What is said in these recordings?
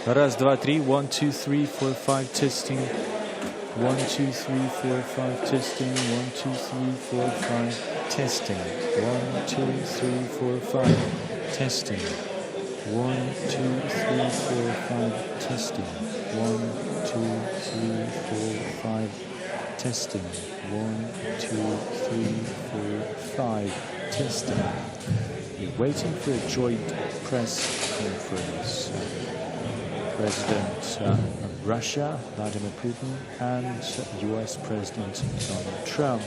Раз, два, три. 1, 2, 3, 4, 5. Testing. 1, 2, 3, 4, 5. Testing. 1, 2, 3, 4, 5. Testing. 1, 2, 3, 4, 5. Testing. 1, 2, 3, 4, 5. Testing. 1, 2, 3, 4, 5. Testing. 1, 2, 3, 4, 5. Testing. We're waiting for a joint press conference. President of Russia, Vladimir Putin, and US President Donald Trump.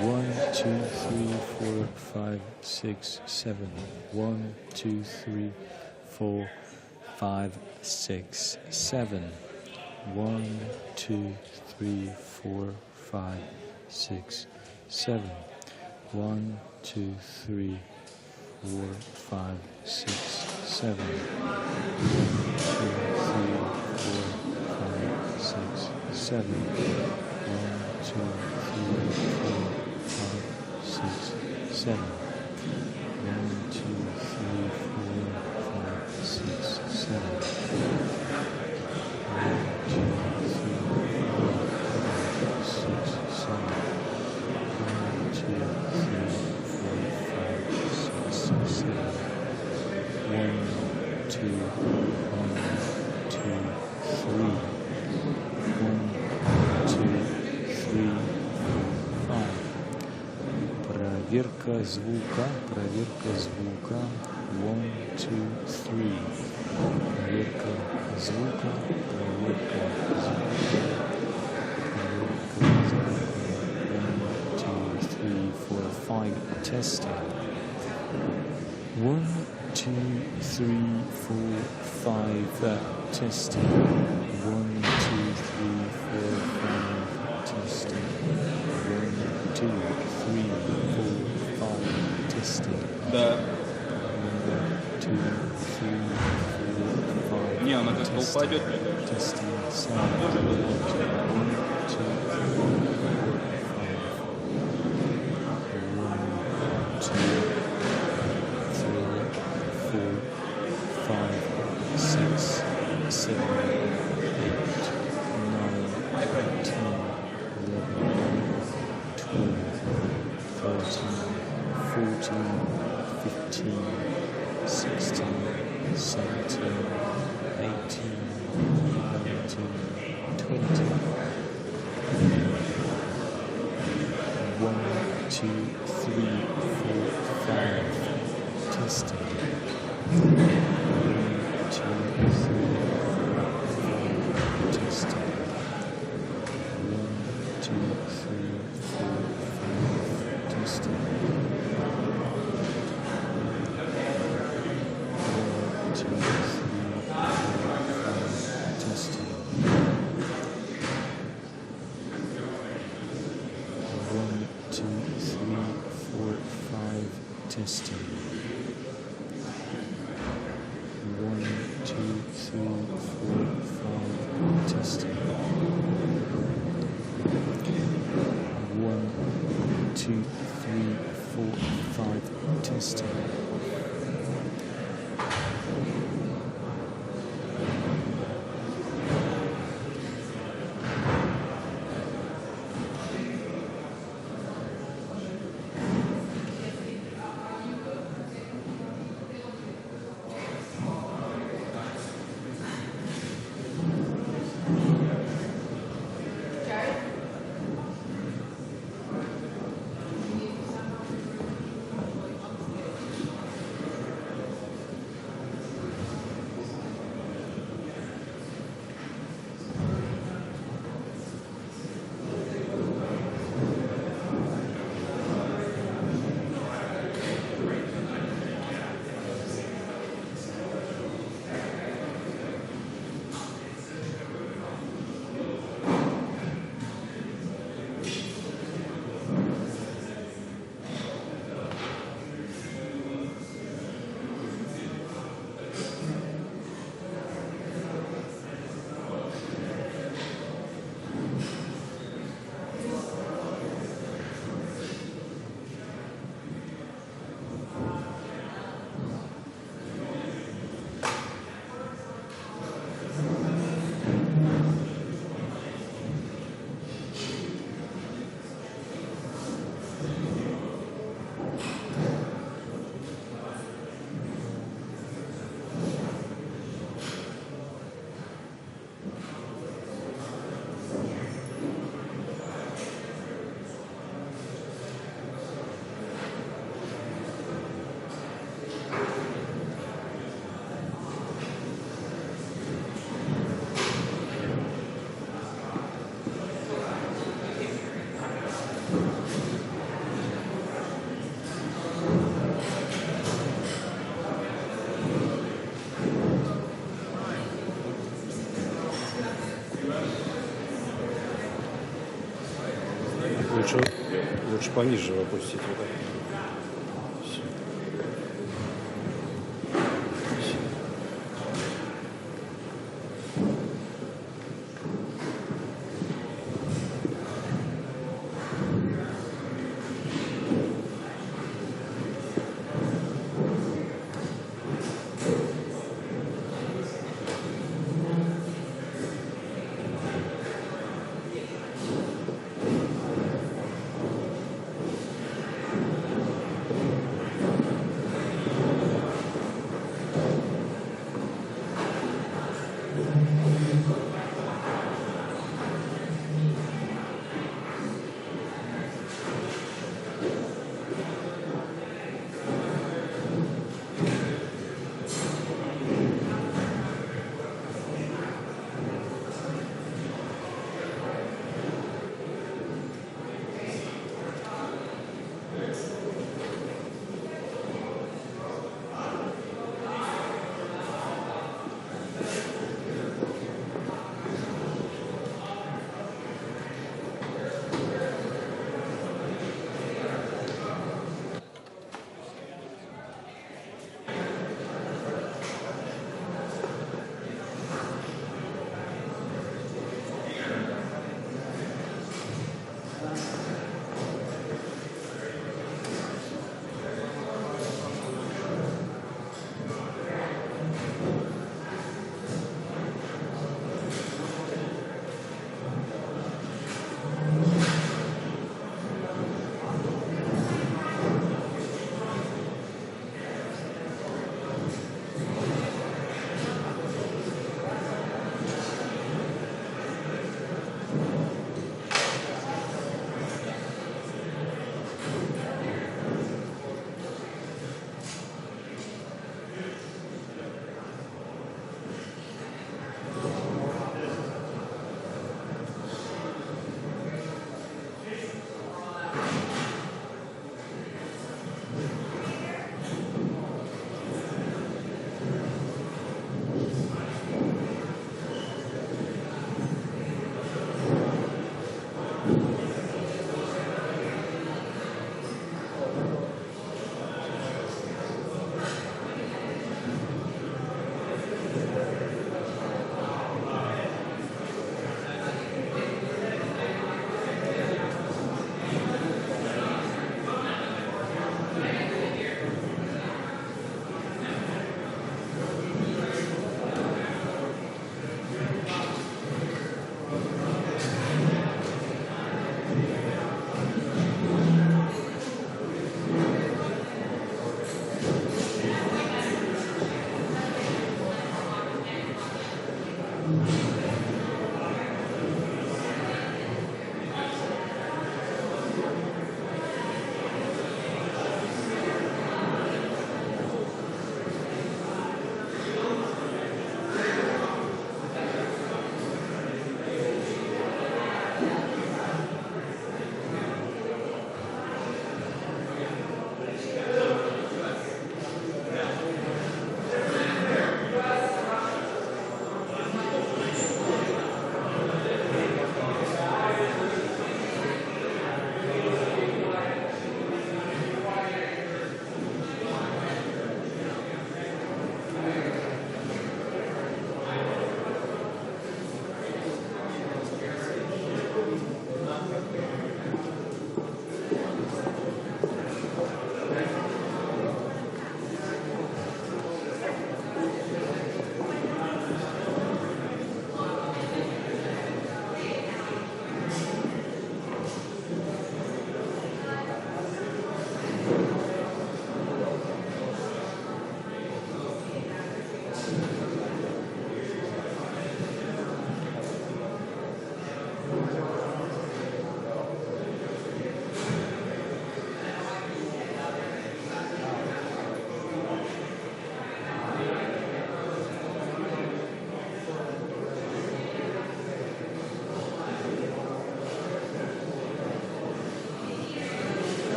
1, 2, 3, 4, 5, 6, 7. 1, 2, 3, 4, 5, 6, 7. 1, 2, 3, 4, 5, 6, 7. 1, 2, 3, 4, 5, 6, 7. 1, 2, 3, 4, 5, 6, 7. 1, 2, 3, 4, 5, 6, 7. 1, 2, 3, 4, 5, 6, 7. 1, 2, 3, 4, 5, 6, 7. 1, 2, 3, 4, 5, 6, 7. 1, 2, 1, 2, 3. 1, 2, 3, 4, 5. Проверка звука, проверка звука. 1, 2, 3. Проверка звука, проверка звука. Проверка звука. 1, 2, 3, 4, 5. Testing. 1, 2, 3, 4, 5. Testing. 1, 2, 3, 4, 5. Testing. 1, 2, 3, 4, 5. Testing. Да. 1, 2, 3, 4, 5. Не, она как-то упадет. Testing. Sound. 1, 2, 3, 4, 5. Testing. Лучше пониже опустить вот так. Всё.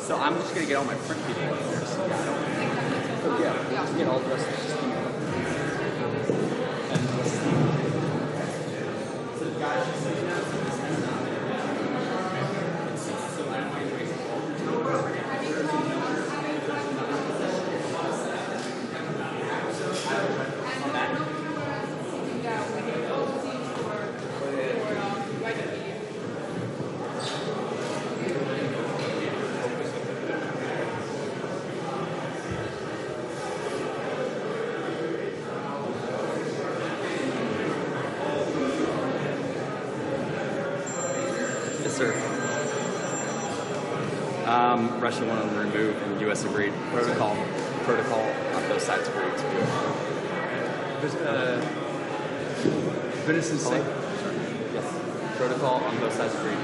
So I'm just gonna get all my print people in there. So yeah, I don't. Oh yeah, just get all dressed up. Just email them. And what's the Yes, sir. Russia wanted to remove, and U.S. agreed. Protocol on both sides agreed to do it. Venison Yes. Protocol on both sides agreed.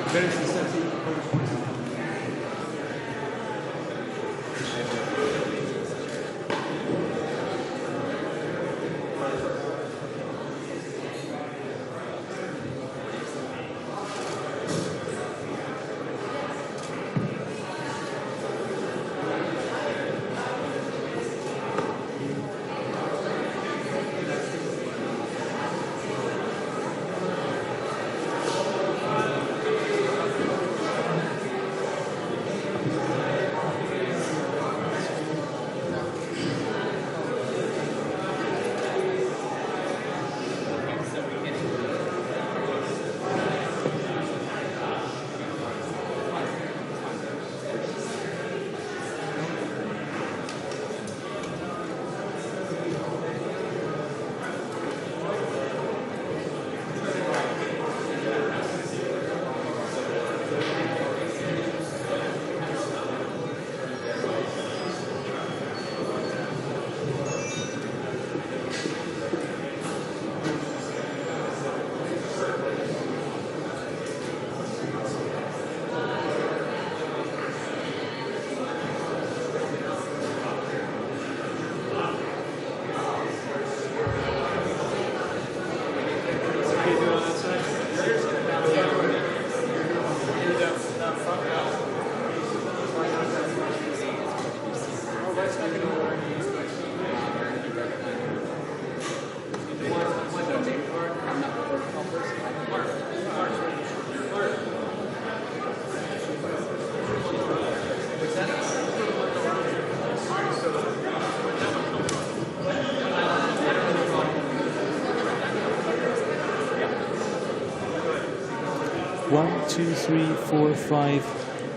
One, two, three, four, five.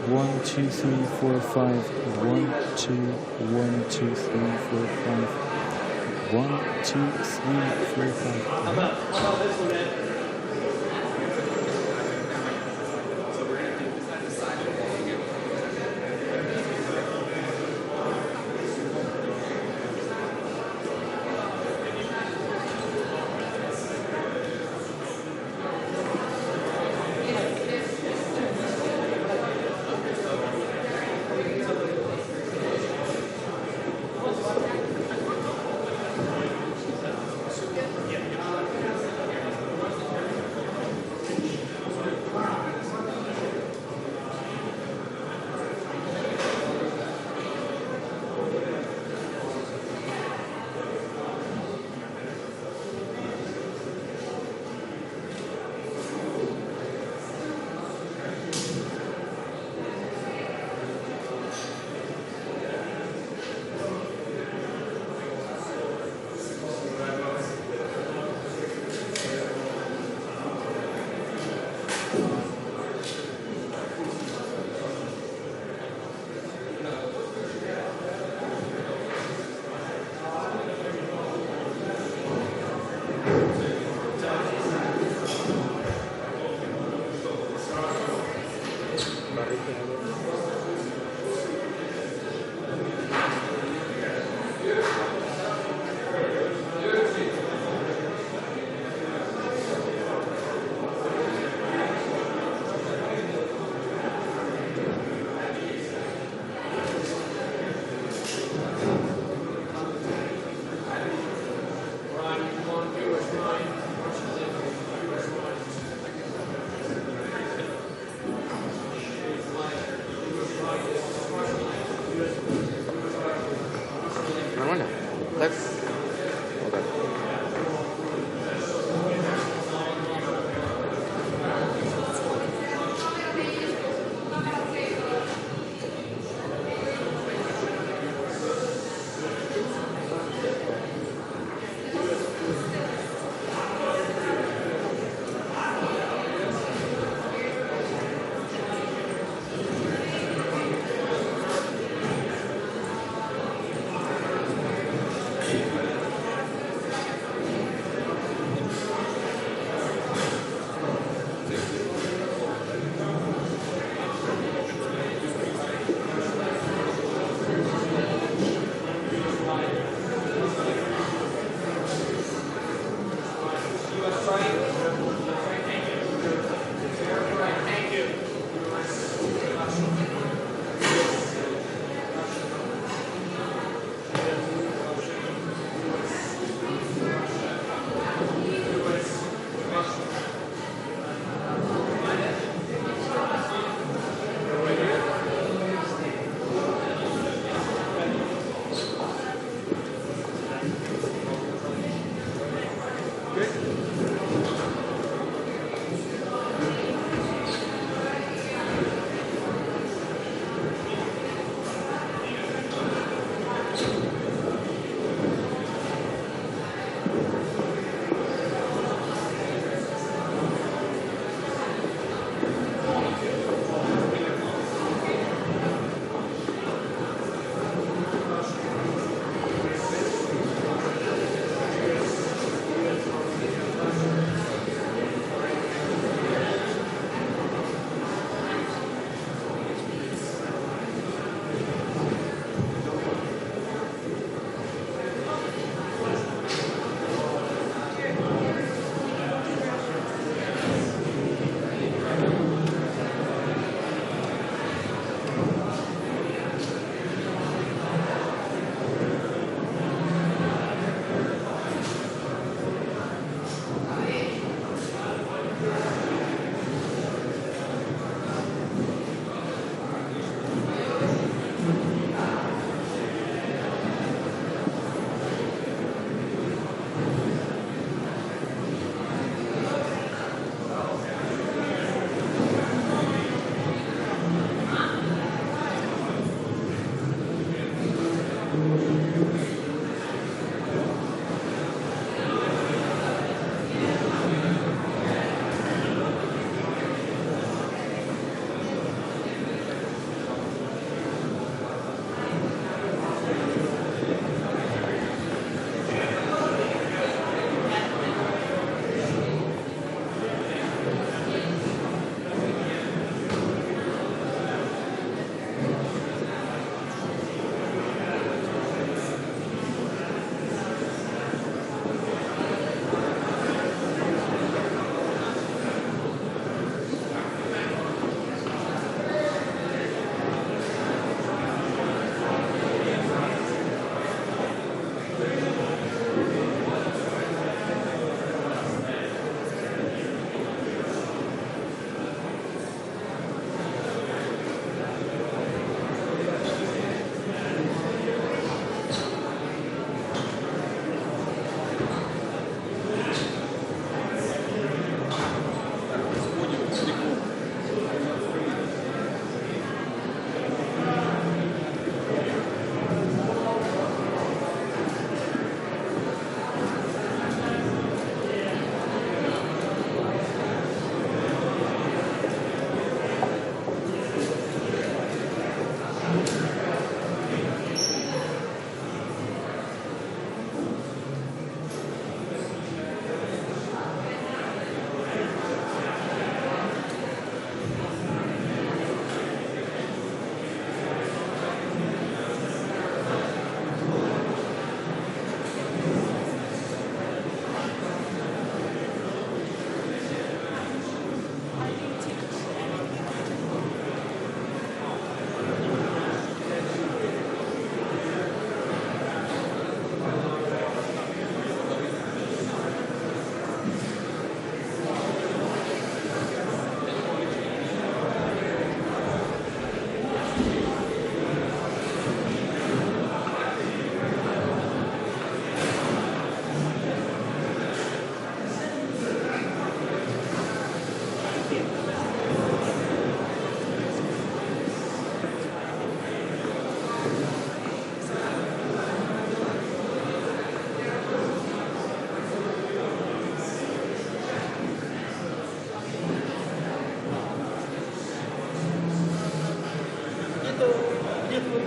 1, 2, 3, 4, 5. 1, 2, 1, 2, 3, 4, 5. 1, 2, 3, 4, 5. How about this one, Ed?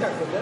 Поближе?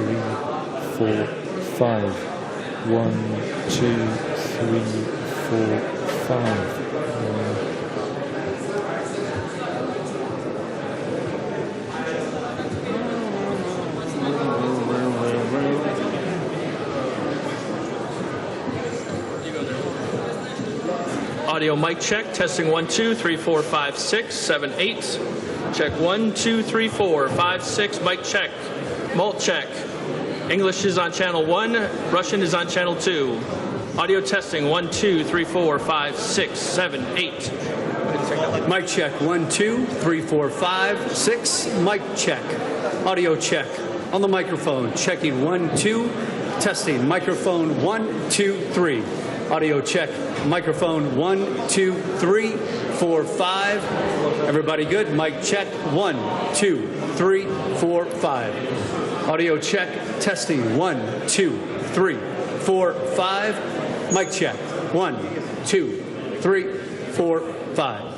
3, 4, 5. 1, 2, 3, 4, 5. Audio mic check, testing 1, 2, 3, 4, 5, 6, 7, 8. Check 1, 2, 3, 4, 5, 6, mic check. Mult check. English is on channel 1, Russian is on channel 2. Audio testing 1, 2, 3, 4, 5, 6, 7, 8. Mic check 1, 2, 3, 4, 5, 6. Mic check. Audio check. On the microphone, checking 1, 2. Testing microphone 1, 2, 3. Audio check. Microphone 1, 2, 3, 4, 5. Everybody good? Mic check 1, 2, 3, 4, 5. Audio check. Testing 1, 2, 3, 4, 5. Mic check 1, 2, 3, 4, 5.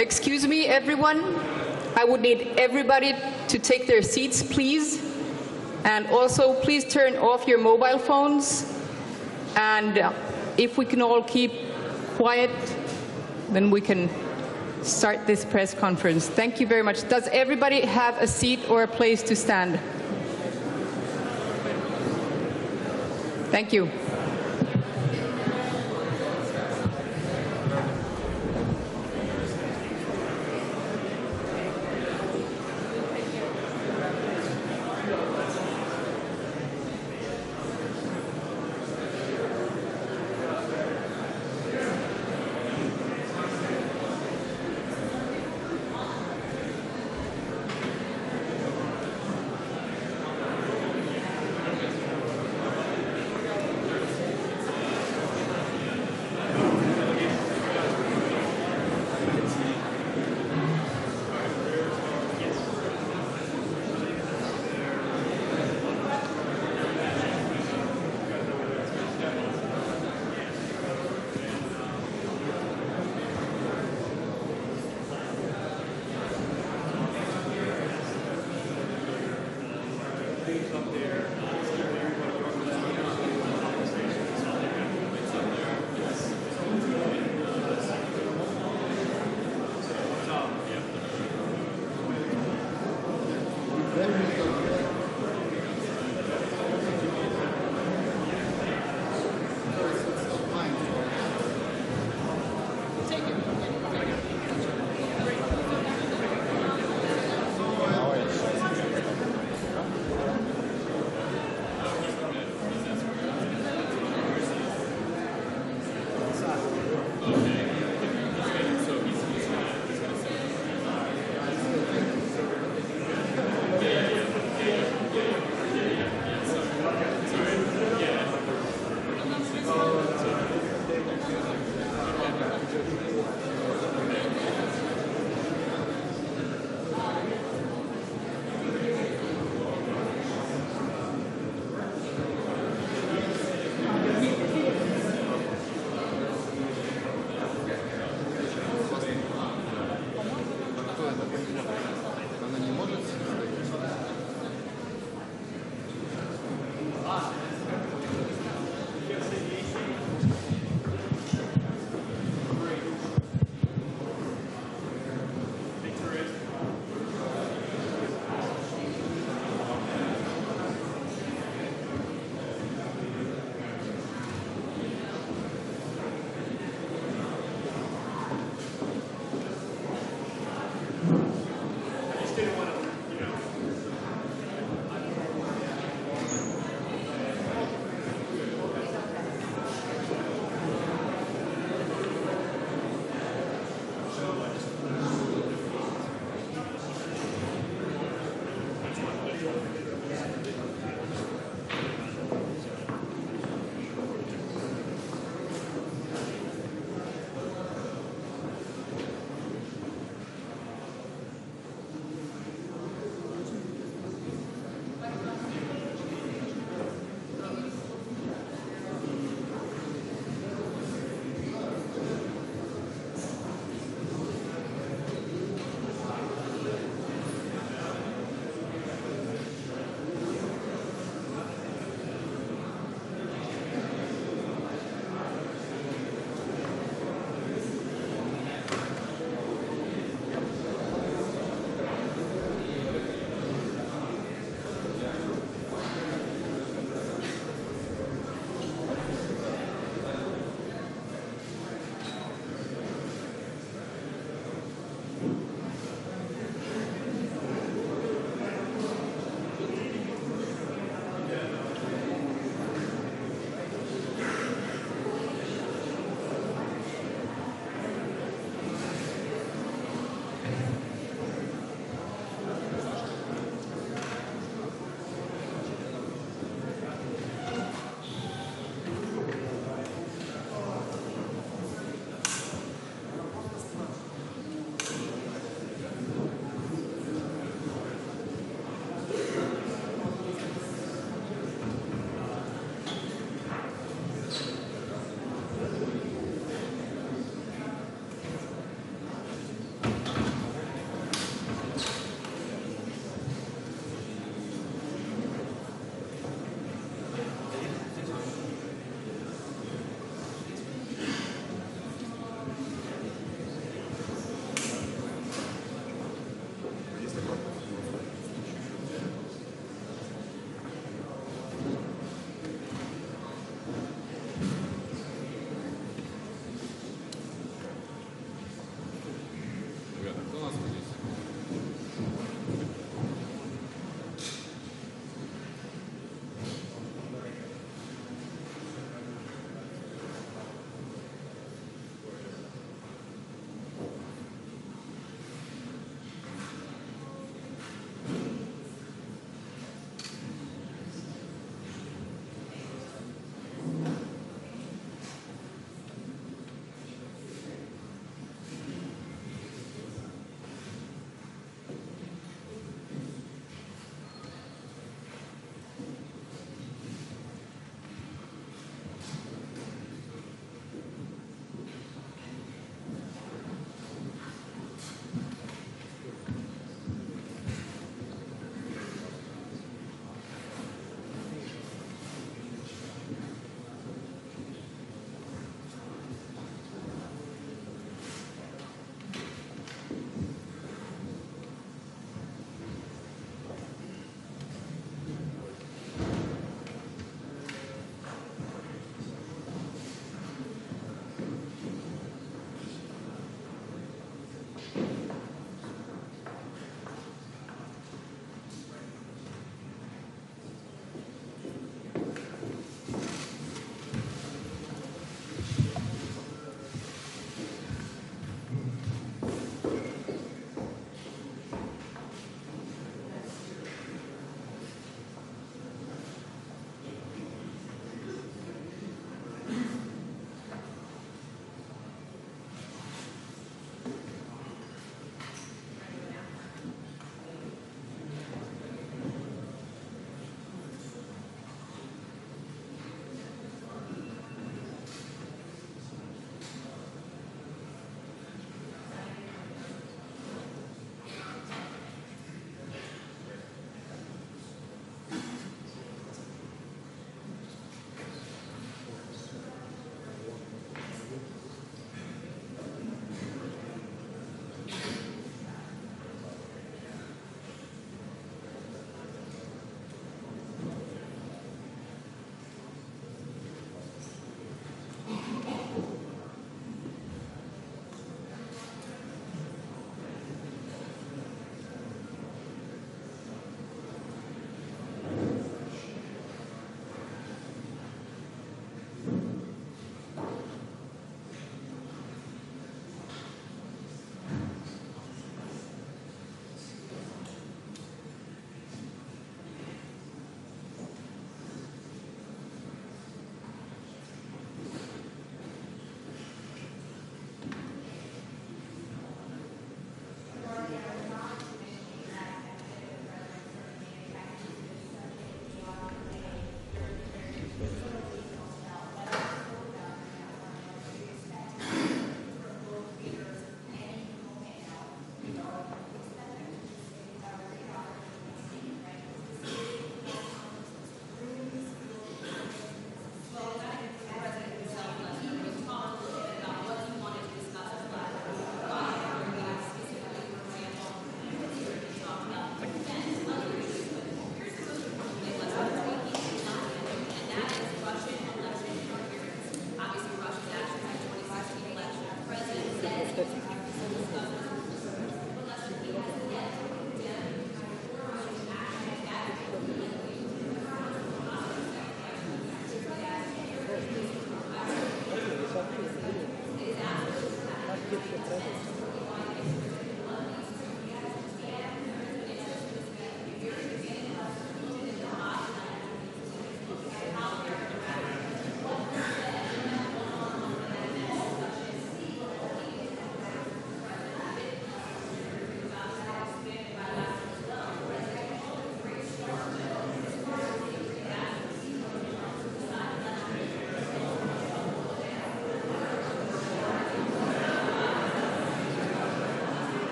Excuse me, everyone. I would need everybody to take their seats, please. And also, please turn off your mobile phones. And if we can all keep quiet, then we can start this press conference. Thank you very much. Does everybody have a seat or a place to stand? Thank you.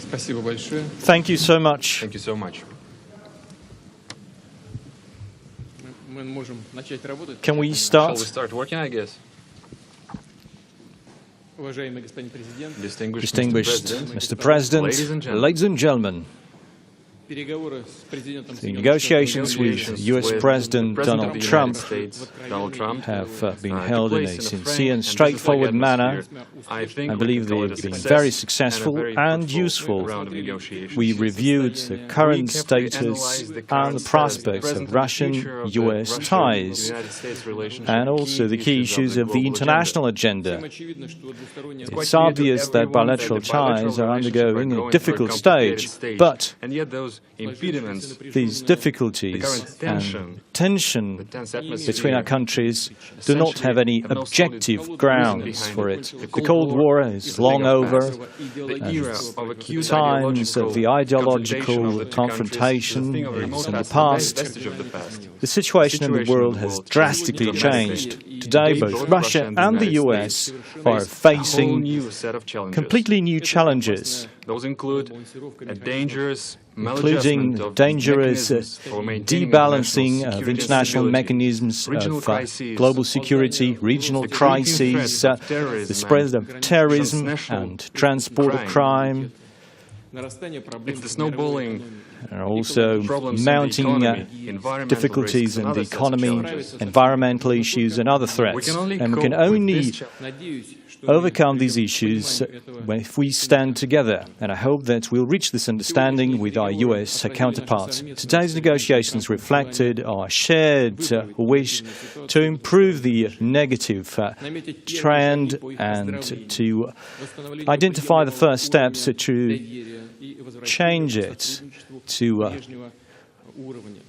Спасибо большое. Thank you so much. Thank you so much. Мы можем начать работать. Can we Shall we start? start working, I guess? Уважаемый господин президент, Distinguished Mr. Mr. President, Ladies and gentlemen. переговоры с президентом The Соединенных negotiations with US President Donald Trump Donald Trump have been held in a sincere and straightforward manner. I believe they've been very successful and useful. We reviewed the current status and the prospects of Russian-US ties, and also the key issues of the international agenda. очевидно, что двусторонние It's obvious that bilateral ties are undergoing a difficult stage, but these difficulties and tension between our countries do not have any objective grounds for it. The Cold War is long over. The times of the ideological confrontation is in the past. The situation in the world has drastically changed. Today, both Russia and the US are facing completely new challenges. Those include including dangerous debalancing of international mechanisms of global security, regional crises, the spread of terrorism and transport of crime, it's the snowballing and also mounting difficulties in the economy, environmental issues and other threats. And we can only overcome these issues if we stand together, and I hope that we'll reach this understanding with our US counterparts. Today's negotiations reflected our shared wish to improve the negative trend and to identify the first steps to change it, to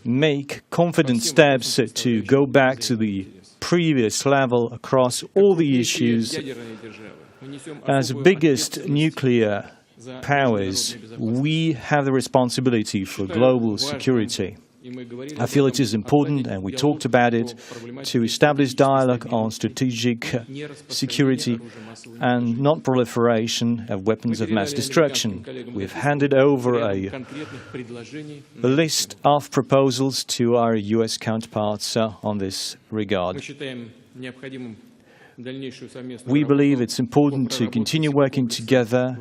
make confident steps to go back to the previous level across all the issues. As biggest nuclear powers, we have the responsibility for global security. I feel it is important, and we talked about it, to establish dialogue on strategic security and non-proliferation of weapons of mass destruction. We've handed over a list of proposals to our US counterparts on this regard. We believe it's important to continue working together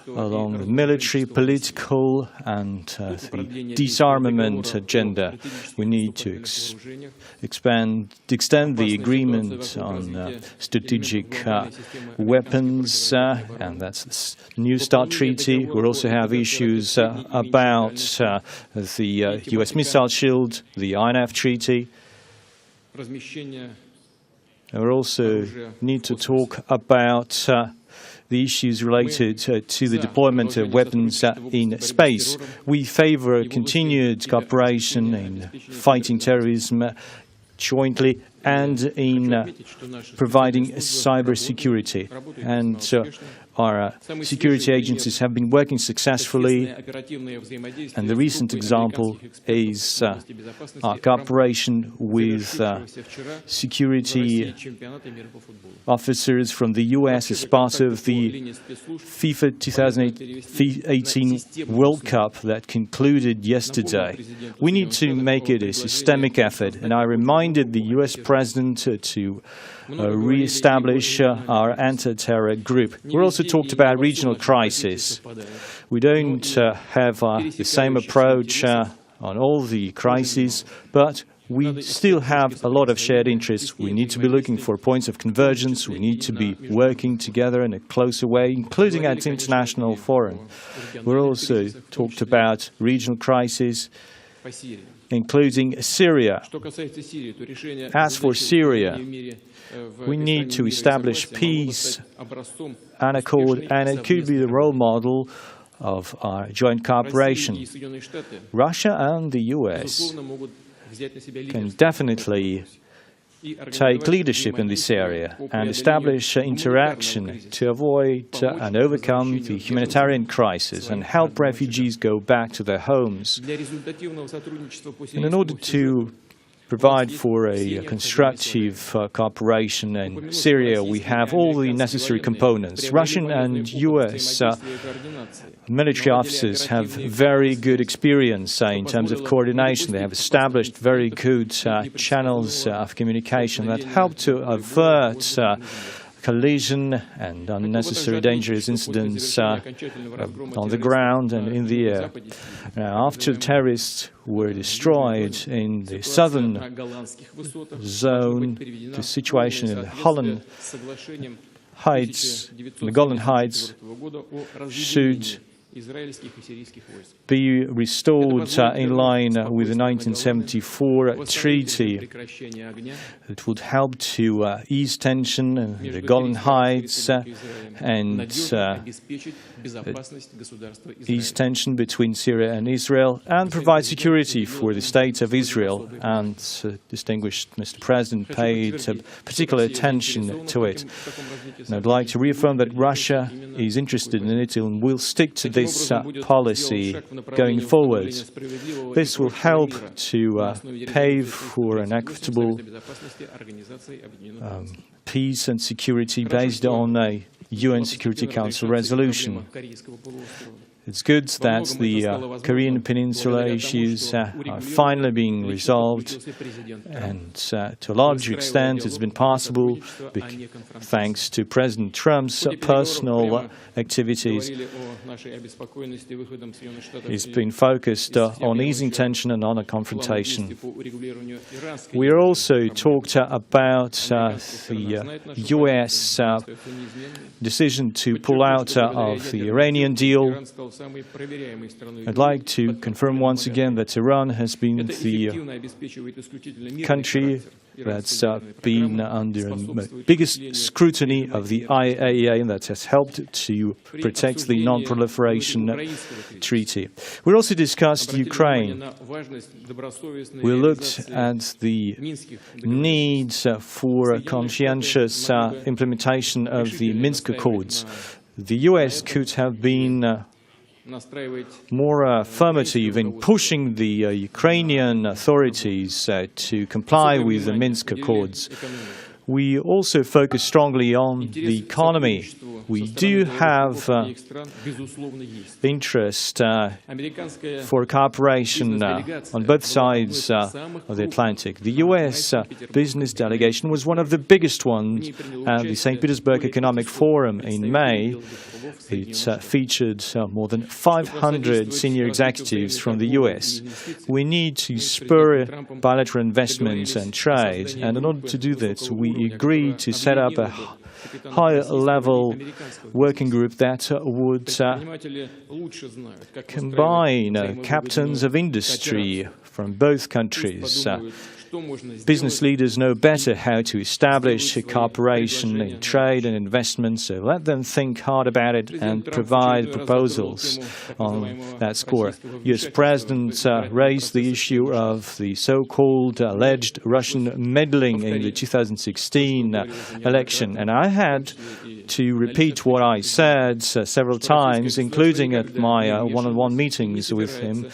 along the military, political and the disarmament agenda. We need to extend the agreement on strategic weapons, and that's the New START treaty. We also have issues about the US missile shield, the INF treaty. We also need to talk about the issues related to the deployment of weapons in space. We favor continued cooperation in fighting terrorism jointly and in providing cybersecurity. And our security agencies have been working successfully, and the recent example is our cooperation with security officers from the US as part of the FIFA 2018 World Cup that concluded yesterday. We need to make it a systemic effort, and I reminded the US President to re-establish our anti-terror group. We also talked about regional crisis. We don't have the same approach on all the crises, but we still have a lot of shared interests. We need to be looking for points of convergence. We need to be working together in a closer way, including at international forum. We also talked about regional crises, including Syria. As for Syria, we need to establish peace and accord, and it could be the role model of our joint cooperation. Russia and the US can definitely take leadership in this area and establish interaction to avoid and overcome the humanitarian crisis and help refugees go back to their homes. And in order to provide for a constructive cooperation in Syria. We have all the necessary components. Russian and US military officers have very good experience in terms of coordination. They have established very good channels of communication that help to avert collision and unnecessary dangerous incidents on the ground and in the air. Now, after terrorists were destroyed in the southern zone, the situation in the Holland Heights, the Golan Heights, should be restored in line with the 1974 treaty. It would help to ease tension in the Golan Heights and ease tension between Syria and Israel and provide security for the state of Israel. And distinguished Mr. President paid particular attention to it. And I'd like to reaffirm that Russia is interested in it and will stick to this policy going forward. This will help to pave for an equitable peace and security based on a UN Security Council resolution. It's good that the Korean Peninsula issues are finally being resolved, and to a large extent it's been possible thanks to President Trump's personal activities. He's been focused on easing tension and on a confrontation. We also talked about the US decision to pull out of the Iranian deal. I'd like to confirm once again that Iran has been the country that's been under the biggest scrutiny of the IAEA, and that has helped to protect the non-proliferation treaty. We also discussed Ukraine. We looked at the need for conscientious implementation of the Minsk Accords. The US could have been more affirmative in pushing the Ukrainian authorities to comply with the Minsk Accords. We also focus strongly on the economy. We do have interest for cooperation on both sides of the Atlantic. The U.S. business delegation was one of the biggest ones at the St. Petersburg Economic Forum in May. It featured more than 500 senior executives from the U.S. We need to spur bilateral investments and trade, and in order to do this, we agreed to set up a high-level working group that would combine captains of industry from both countries. Business leaders know better how to establish cooperation in trade and investment, so let them think hard about it and provide proposals on that score. US President raised the issue of the so-called alleged Russian meddling in the 2016 election, and I had to repeat what I said several times, including at my one-on-one meetings with him.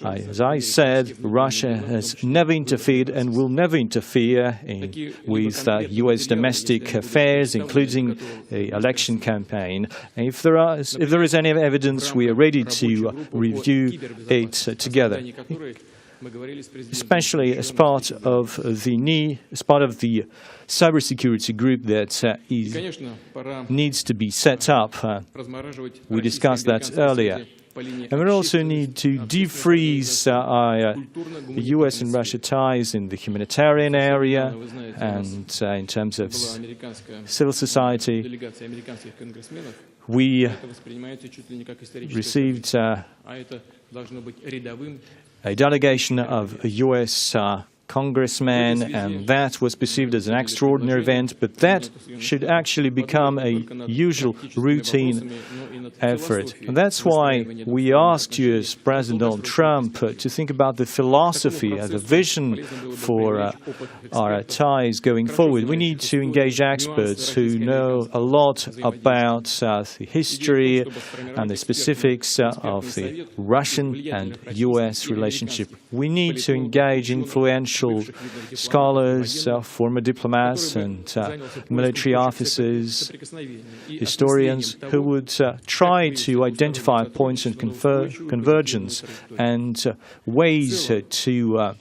As I said, Russia has never interfered and will never interfere with U.S. domestic affairs, including the election campaign. And if there is any evidence, we are ready to review it together, especially as part of the cybersecurity group that needs to be set up. We discussed that earlier. And we also need to defreeze U.S. and Russia ties in the humanitarian area and in terms of civil society. We received a delegation of U.S. congressmen, and that was perceived as an extraordinary event, but that should actually become a usual routine effort. And that's why we asked US President Donald Trump to think about the philosophy and the vision for our ties going forward. We need to engage experts who know a lot about the history and the specifics of the Russian and US relationship. We need to engage influential influential scholars, former diplomats and military officers, historians who would try to identify points of convergence and ways to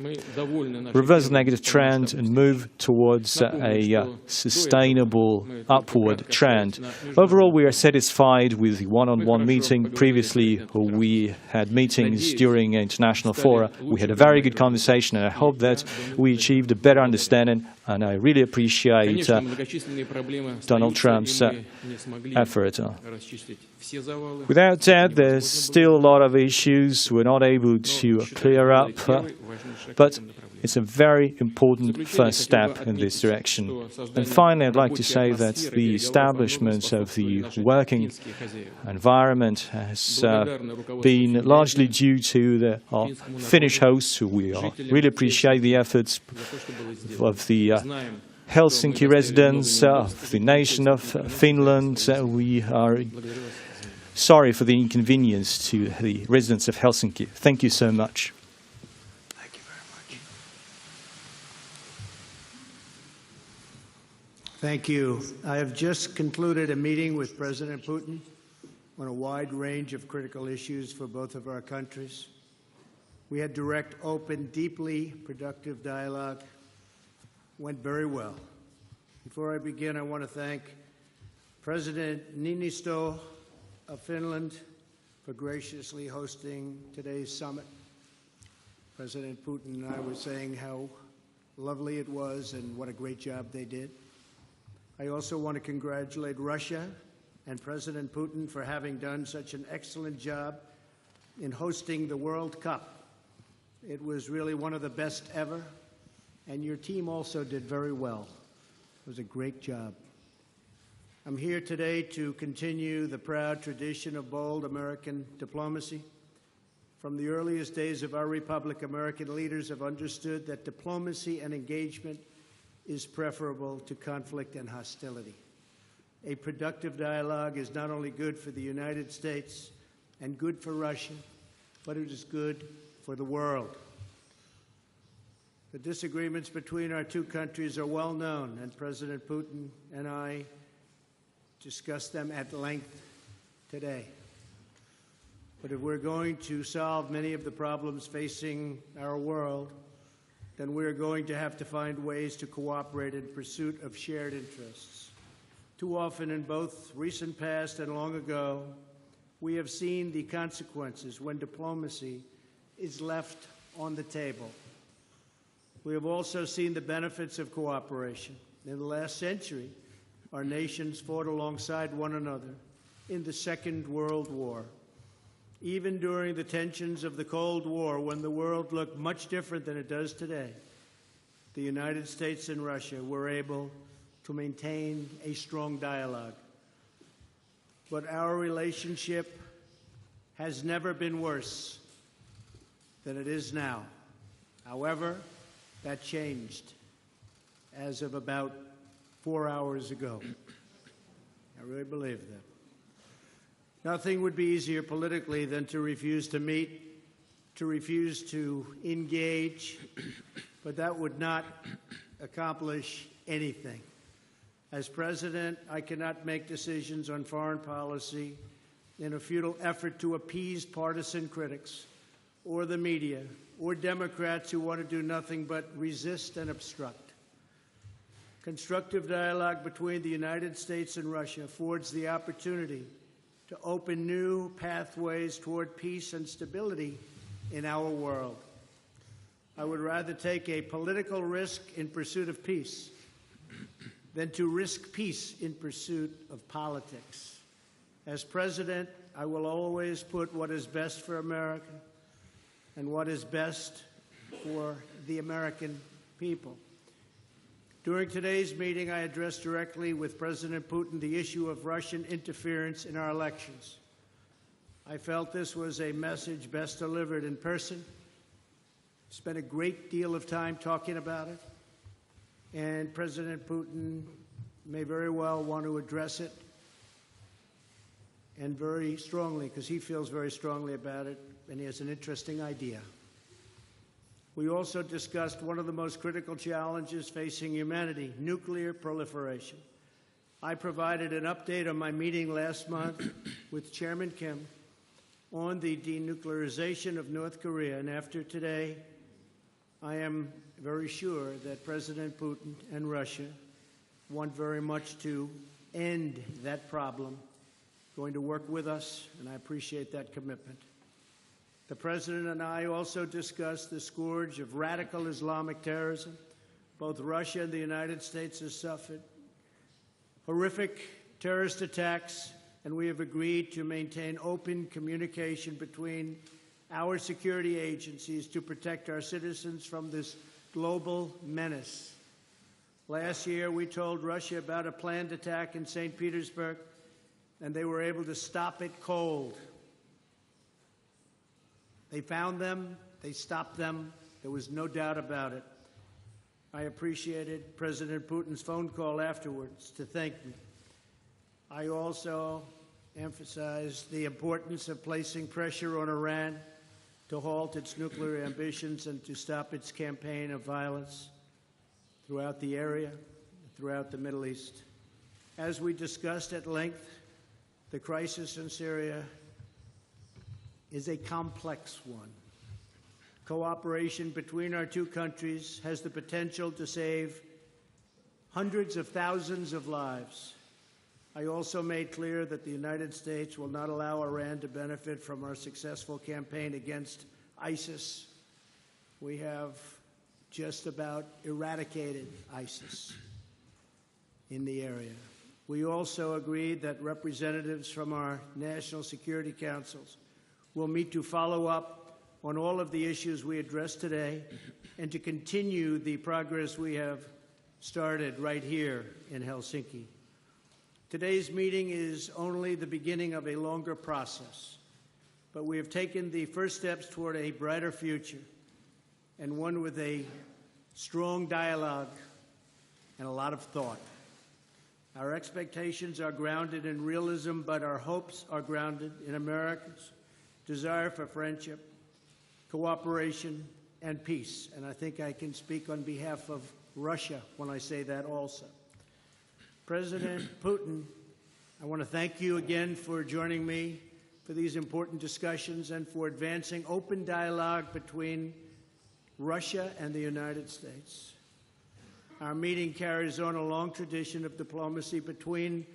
reverse the negative trend and move towards a sustainable upward trend. Overall, we are satisfied with the one-on-one meeting. Previously, we had meetings during international fora. We had a very good conversation, and I hope that we achieved a better understanding, and I really appreciate Donald Trump's effort. Without doubt, there's still a lot of issues we're not able to clear up, but it's a very important first step in this direction. And finally, I'd like to say that the establishment of the working environment has been largely due to our Finnish hosts. We really appreciate the efforts of the Helsinki residents, of the nation of Finland. We are sorry for the inconvenience to the residents of Helsinki. Thank you so much. Thank you very much. Thank you. I have just concluded a meeting with President Putin on a wide range of critical issues for both of our countries. We had direct, open, deeply productive dialogue. Went very well. Before I begin, I want to thank President Niinisto of Finland for graciously hosting today's summit. President Putin and I were saying how lovely it was and what a great job they did. I also want to congratulate Russia and President Putin for having done such an excellent job in hosting the World Cup. It was really one of the best ever, and your team also did very well. It was a great job. I'm here today to continue the proud tradition of bold American diplomacy. From the earliest days of our republic, American leaders have understood that diplomacy and engagement is preferable to conflict and hostility. A productive dialogue is not only good for the United States and good for Russia, but it is good for the world. The disagreements between our two countries are well known, and President Putin and I discussed them at length today. But if we're going to solve many of the problems facing our world, then we're going to have to find ways to cooperate in pursuit of shared interests. Too often in both recent past and long ago, we have seen the consequences when diplomacy is left on the table. We have also seen the benefits of cooperation. In the last century, our nations fought alongside one another in the Second World War. Even during the tensions of the Cold War, when the world looked much different than it does today, the United States and Russia were able to maintain a strong dialogue. But our relationship has never been worse than it is now. However, that changed as of about 4 hours ago. I really believe that. Nothing would be easier politically than to refuse to meet, to refuse to engage, but that would not accomplish anything. As president, I cannot make decisions on foreign policy in a futile effort to appease partisan critics or the media or Democrats who want to do nothing but resist and obstruct. Constructive dialogue between the United States and Russia affords the opportunity to open new pathways toward peace and stability in our world. I would rather take a political risk in pursuit of peace than to risk peace in pursuit of politics. As president, I will always put what is best for America and what is best for the American people. During today's meeting, I addressed directly with President Putin the issue of Russian interference in our elections. I felt this was a message best delivered in person. Spent a great deal of time talking about it, and President Putin may very well want to address it, and very strongly, because he feels very strongly about it, and he has an interesting idea. We also discussed one of the most critical challenges facing humanity, nuclear proliferation. I provided an update on my meeting last month with Chairman Kim on the denuclearization of North Korea, and after today, I am very sure that President Putin and Russia want very much to end that problem, going to work with us, and I appreciate that commitment. The President and I also discussed the scourge of radical Islamic terrorism. Both Russia and the United States have suffered horrific terrorist attacks, and we have agreed to maintain open communication between our security agencies to protect our citizens from this global menace. Last year, we told Russia about a planned attack in St. Petersburg, and they were able to stop it cold. They found them, they stopped them, there was no doubt about it. I appreciated President Putin's phone call afterwards to thank me. I also emphasized the importance of placing pressure on Iran to halt its nuclear ambitions and to stop its campaign of violence throughout the area, throughout the Middle East. As we discussed at length, the crisis in Syria is a complex one. Cooperation between our two countries has the potential to save hundreds of thousands of lives. I also made clear that the United States will not allow Iran to benefit from our successful campaign against ISIS. We have just about eradicated ISIS in the area. We also agreed that representatives from our national security councils will meet to follow up on all of the issues we addressed today and to continue the progress we have started right here in Helsinki. Today's meeting is only the beginning of a longer process, but we have taken the first steps toward a brighter future and one with a strong dialogue and a lot of thought. Our expectations are grounded in realism, but our hopes are grounded in America's desire for friendship, cooperation, and peace. And I think I can speak on behalf of Russia when I say that also. President Putin, I want to thank you again for joining me for these important discussions and for advancing open dialogue between Russia and the United States. Our meeting carries on a long tradition of diplomacy between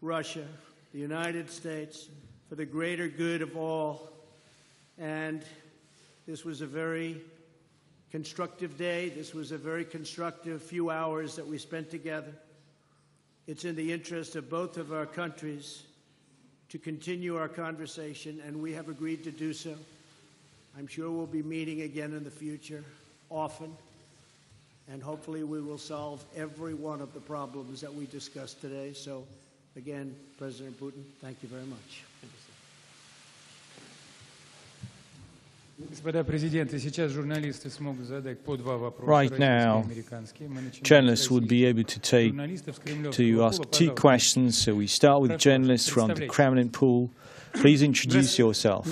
Russia, the United States, for the greater good of all. And this was a very constructive day. This was a very constructive few hours that we spent together. It's in the interest of both of our countries to continue our conversation, and we have agreed to do so. I'm sure we'll be meeting again in the future, often, and hopefully we will solve every one of the problems that we discussed today. So, again, President Putin, thank you very much. Господа президенты, сейчас журналисты смогут задать по два вопроса. Right now, journalists would be able to ask two questions. So we start with journalists from the Kremlin pool. Please introduce yourself.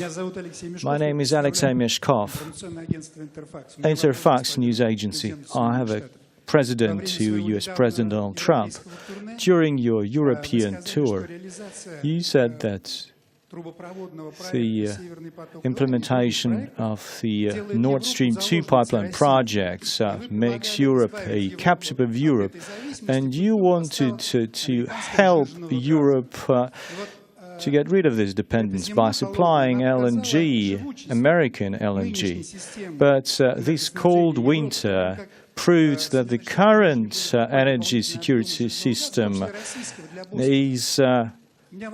My name is Alexei Meshkov, Interfax News Agency. I have a president to US President Donald Trump. During your European tour, you said that the implementation of the Nord Stream 2 pipeline projects makes Europe a captive of Europe, and you wanted to help Europe to get rid of this dependence by supplying LNG, American LNG. But this cold winter proves that the current energy security system is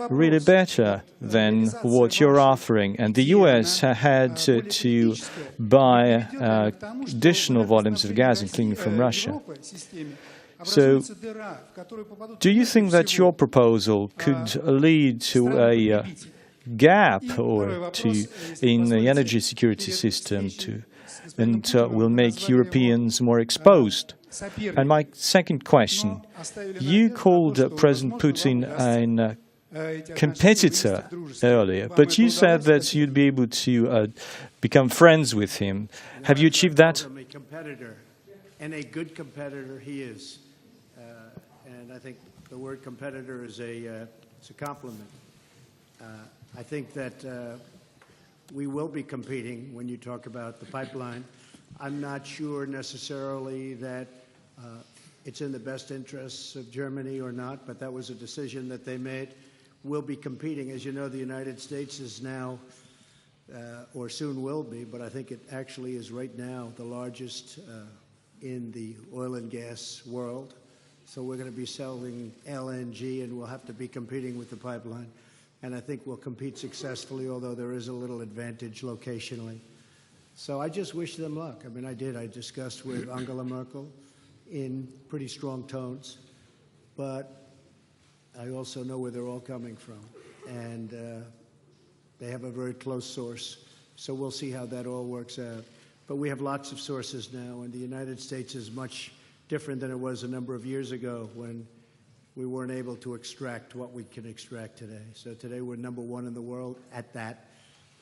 really better than what you're offering. And the US had to buy additional volumes of gas, including from Russia. So, do you think that your proposal could lead to a gap in the energy security system and will make Europeans more exposed? And my second question, you called President Putin a competitor earlier, but you said that you'd be able to become friends with him. Have you achieved that? I'm a competitor, and a good competitor he is. And I think the word competitor is it's a compliment. I think that we will be competing when you talk about the pipeline. I'm not sure necessarily that it's in the best interests of Germany or not, but that was a decision that they made. We'll be competing. As you know, the United States is now, or soon will be, but I think it actually is right now the largest in the oil and gas world. So we're going to be selling LNG, and we'll have to be competing with the pipeline. And I think we'll compete successfully, although there is a little advantage locationally. So I just wish them luck. I mean, I did. I discussed with Angela Merkel in pretty strong tones, but I also know where they're all coming from. And they have a very close source. So we'll see how that all works out. But we have lots of sources now, and the United States is much different than it was a number of years ago when we weren't able to extract what we can extract today. So today we're number one in the world at that,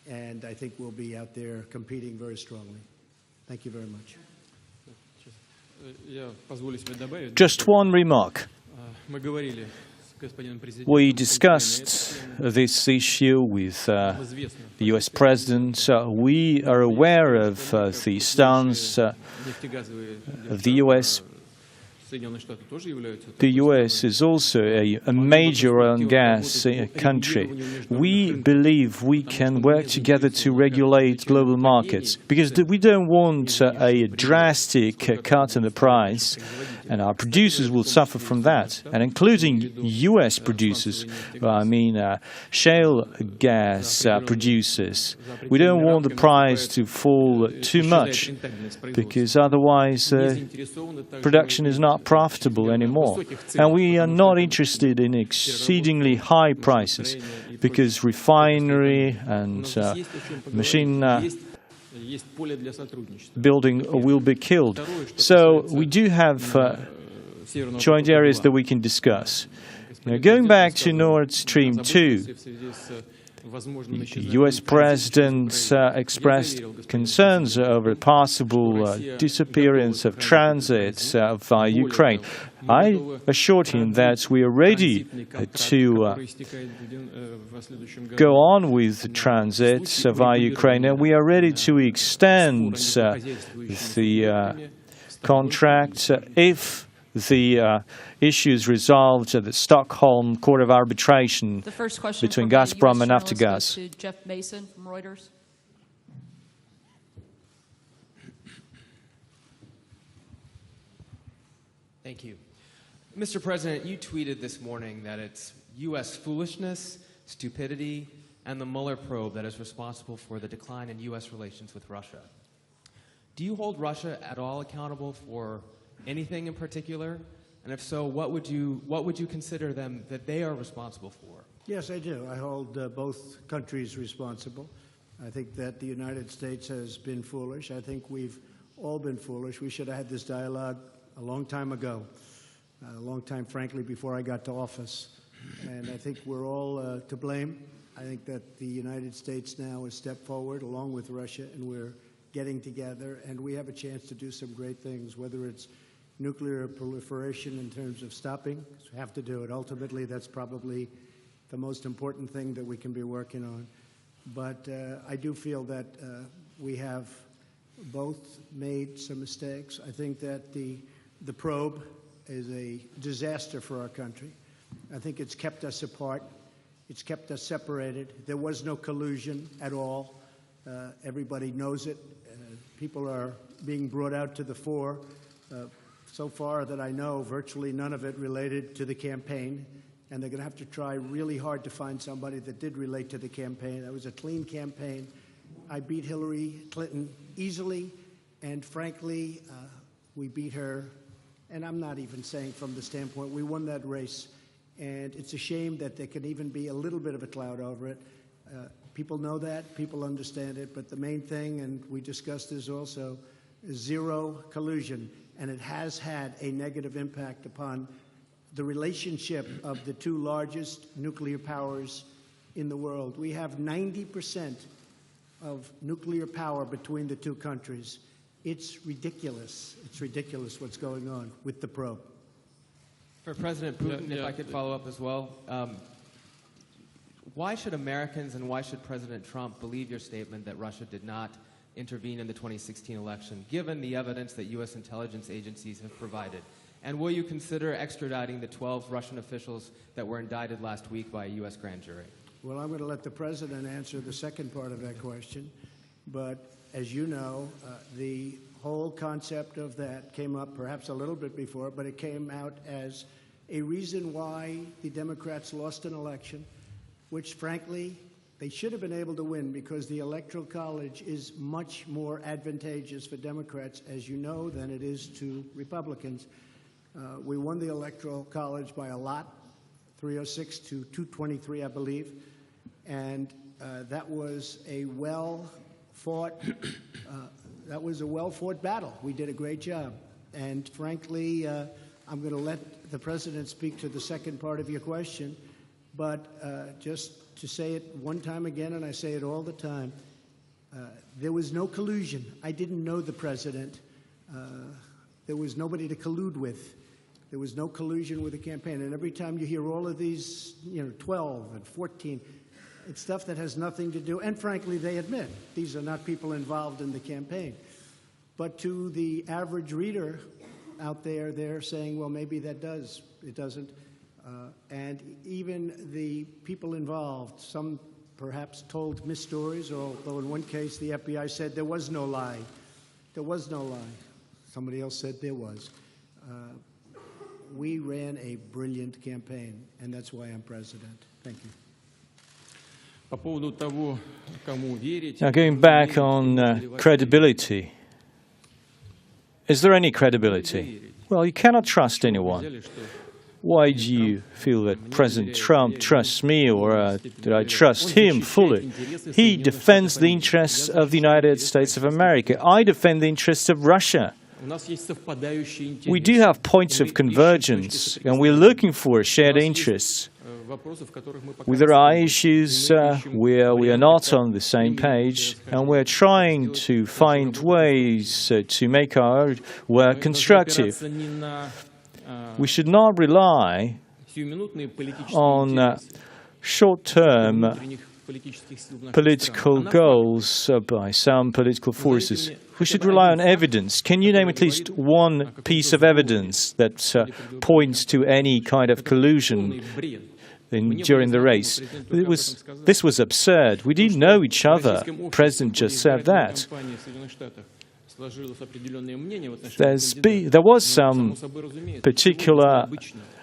and I think we'll be out there competing very strongly. Thank you very much. Just one remark. We discussed this issue with the US President. We are aware of the stance of the US. The US is also a major oil and gas country. We believe we can work together to regulate global markets because we don't want a drastic cut in the price, and our producers will suffer from that, and including US producers, I mean shale gas producers. We don't want the price to fall too much because otherwise production is not profitable anymore. And we are not interested in exceedingly high prices because refinery and machine building will be killed. So we do have joint areas that we can discuss. Now, going back to Nord Stream 2, the US President expressed concerns over possible disappearance of transit via Ukraine. I assured him that we are ready to go on with the transit via Ukraine, and we are ready to extend the contract if the issues resolved at the Stockholm Court of Arbitration between Gazprom and Naftogaz. To Jeff Mason from Reuters. Thank you. Mr. President, you tweeted this morning that it's U.S. foolishness, stupidity, and the Mueller probe that is responsible for the decline in U.S. relations with Russia. Do you hold Russia at all accountable for anything in particular? And if so, what would you consider them that they are responsible for? Yes, I do. I hold both countries responsible. I think that the United States has been foolish. I think we've all been foolish. We should have had this dialogue a long time ago, a long time, frankly, before I got to office. And I think we're all to blame. I think that the United States now has stepped forward along with Russia, and we're getting together, and we have a chance to do some great things, whether it's nuclear proliferation in terms of stopping. We have to do it. Ultimately, that's probably the most important thing that we can be working on. But I do feel that we have both made some mistakes. I think that the probe is a disaster for our country. I think it's kept us apart. It's kept us separated. There was no collusion at all. Everybody knows it. People are being brought out to the fore. So far that I know, virtually none of it related to the campaign, and they're going to have to try really hard to find somebody that did relate to the campaign. That was a clean campaign. I beat Hillary Clinton easily, and frankly, we beat her, and I'm not even saying from the standpoint, we won that race, and it's a shame that there can even be a little bit of a cloud over it. People know that, people understand it, but the main thing, and we discussed this also, is zero collusion. And it has had a negative impact upon the relationship of the two largest nuclear powers in the world. We have 90% of nuclear power between the two countries. It's ridiculous. It's ridiculous what's going on with the probe. For President Putin, if I could follow up as well, why should Americans and why should President Trump believe your statement that Russia did not intervene in the 2016 election, given the evidence that U.S. intelligence agencies have provided? And will you consider extraditing the 12 Russian officials that were indicted last week by a U.S. grand jury? Well, I'm going to let the President answer the second part of that question. But as you know, the whole concept of that came up perhaps a little bit before, but it came out as a reason why the Democrats lost an election, which, frankly, they should have been able to win because the Electoral College is much more advantageous for Democrats, as you know, than it is to Republicans. We won the Electoral College by a lot, 306 to 223, I believe, and that was a well-fought battle. We did a great job, and frankly, I'm going to let the President speak to the second part of your question, but just to say it one time again, and I say it all the time, there was no collusion. I didn't know the President. There was nobody to collude with. There was no collusion with the campaign. And every time you hear all of these, 12 and 14, it's stuff that has nothing to do, and frankly, they admit, these are not people involved in the campaign. But to the average reader out there, they're saying, well, maybe that does. It doesn't. And even the people involved, some perhaps told mis-stories, although in one case the FBI said there was no lie. There was no lie. Somebody else said there was. We ran a brilliant campaign, and that's why I'm president. Thank you. Now, going back on credibility, is there any credibility? Well, you cannot trust anyone. Why do you feel that President Trump trusts me, or did I trust him fully? He defends the interests of the United States of America. I defend the interests of Russia. We do have points of convergence, and we're looking for shared interests. There are issues where we are not on the same page, and we're trying to find ways to make our work constructive. We should not rely on short-term political goals by some political forces. We should rely on evidence. Can you name at least one piece of evidence that points to any kind of collusion during the race? This was absurd. We didn't know each other. The President just said that. There was some particular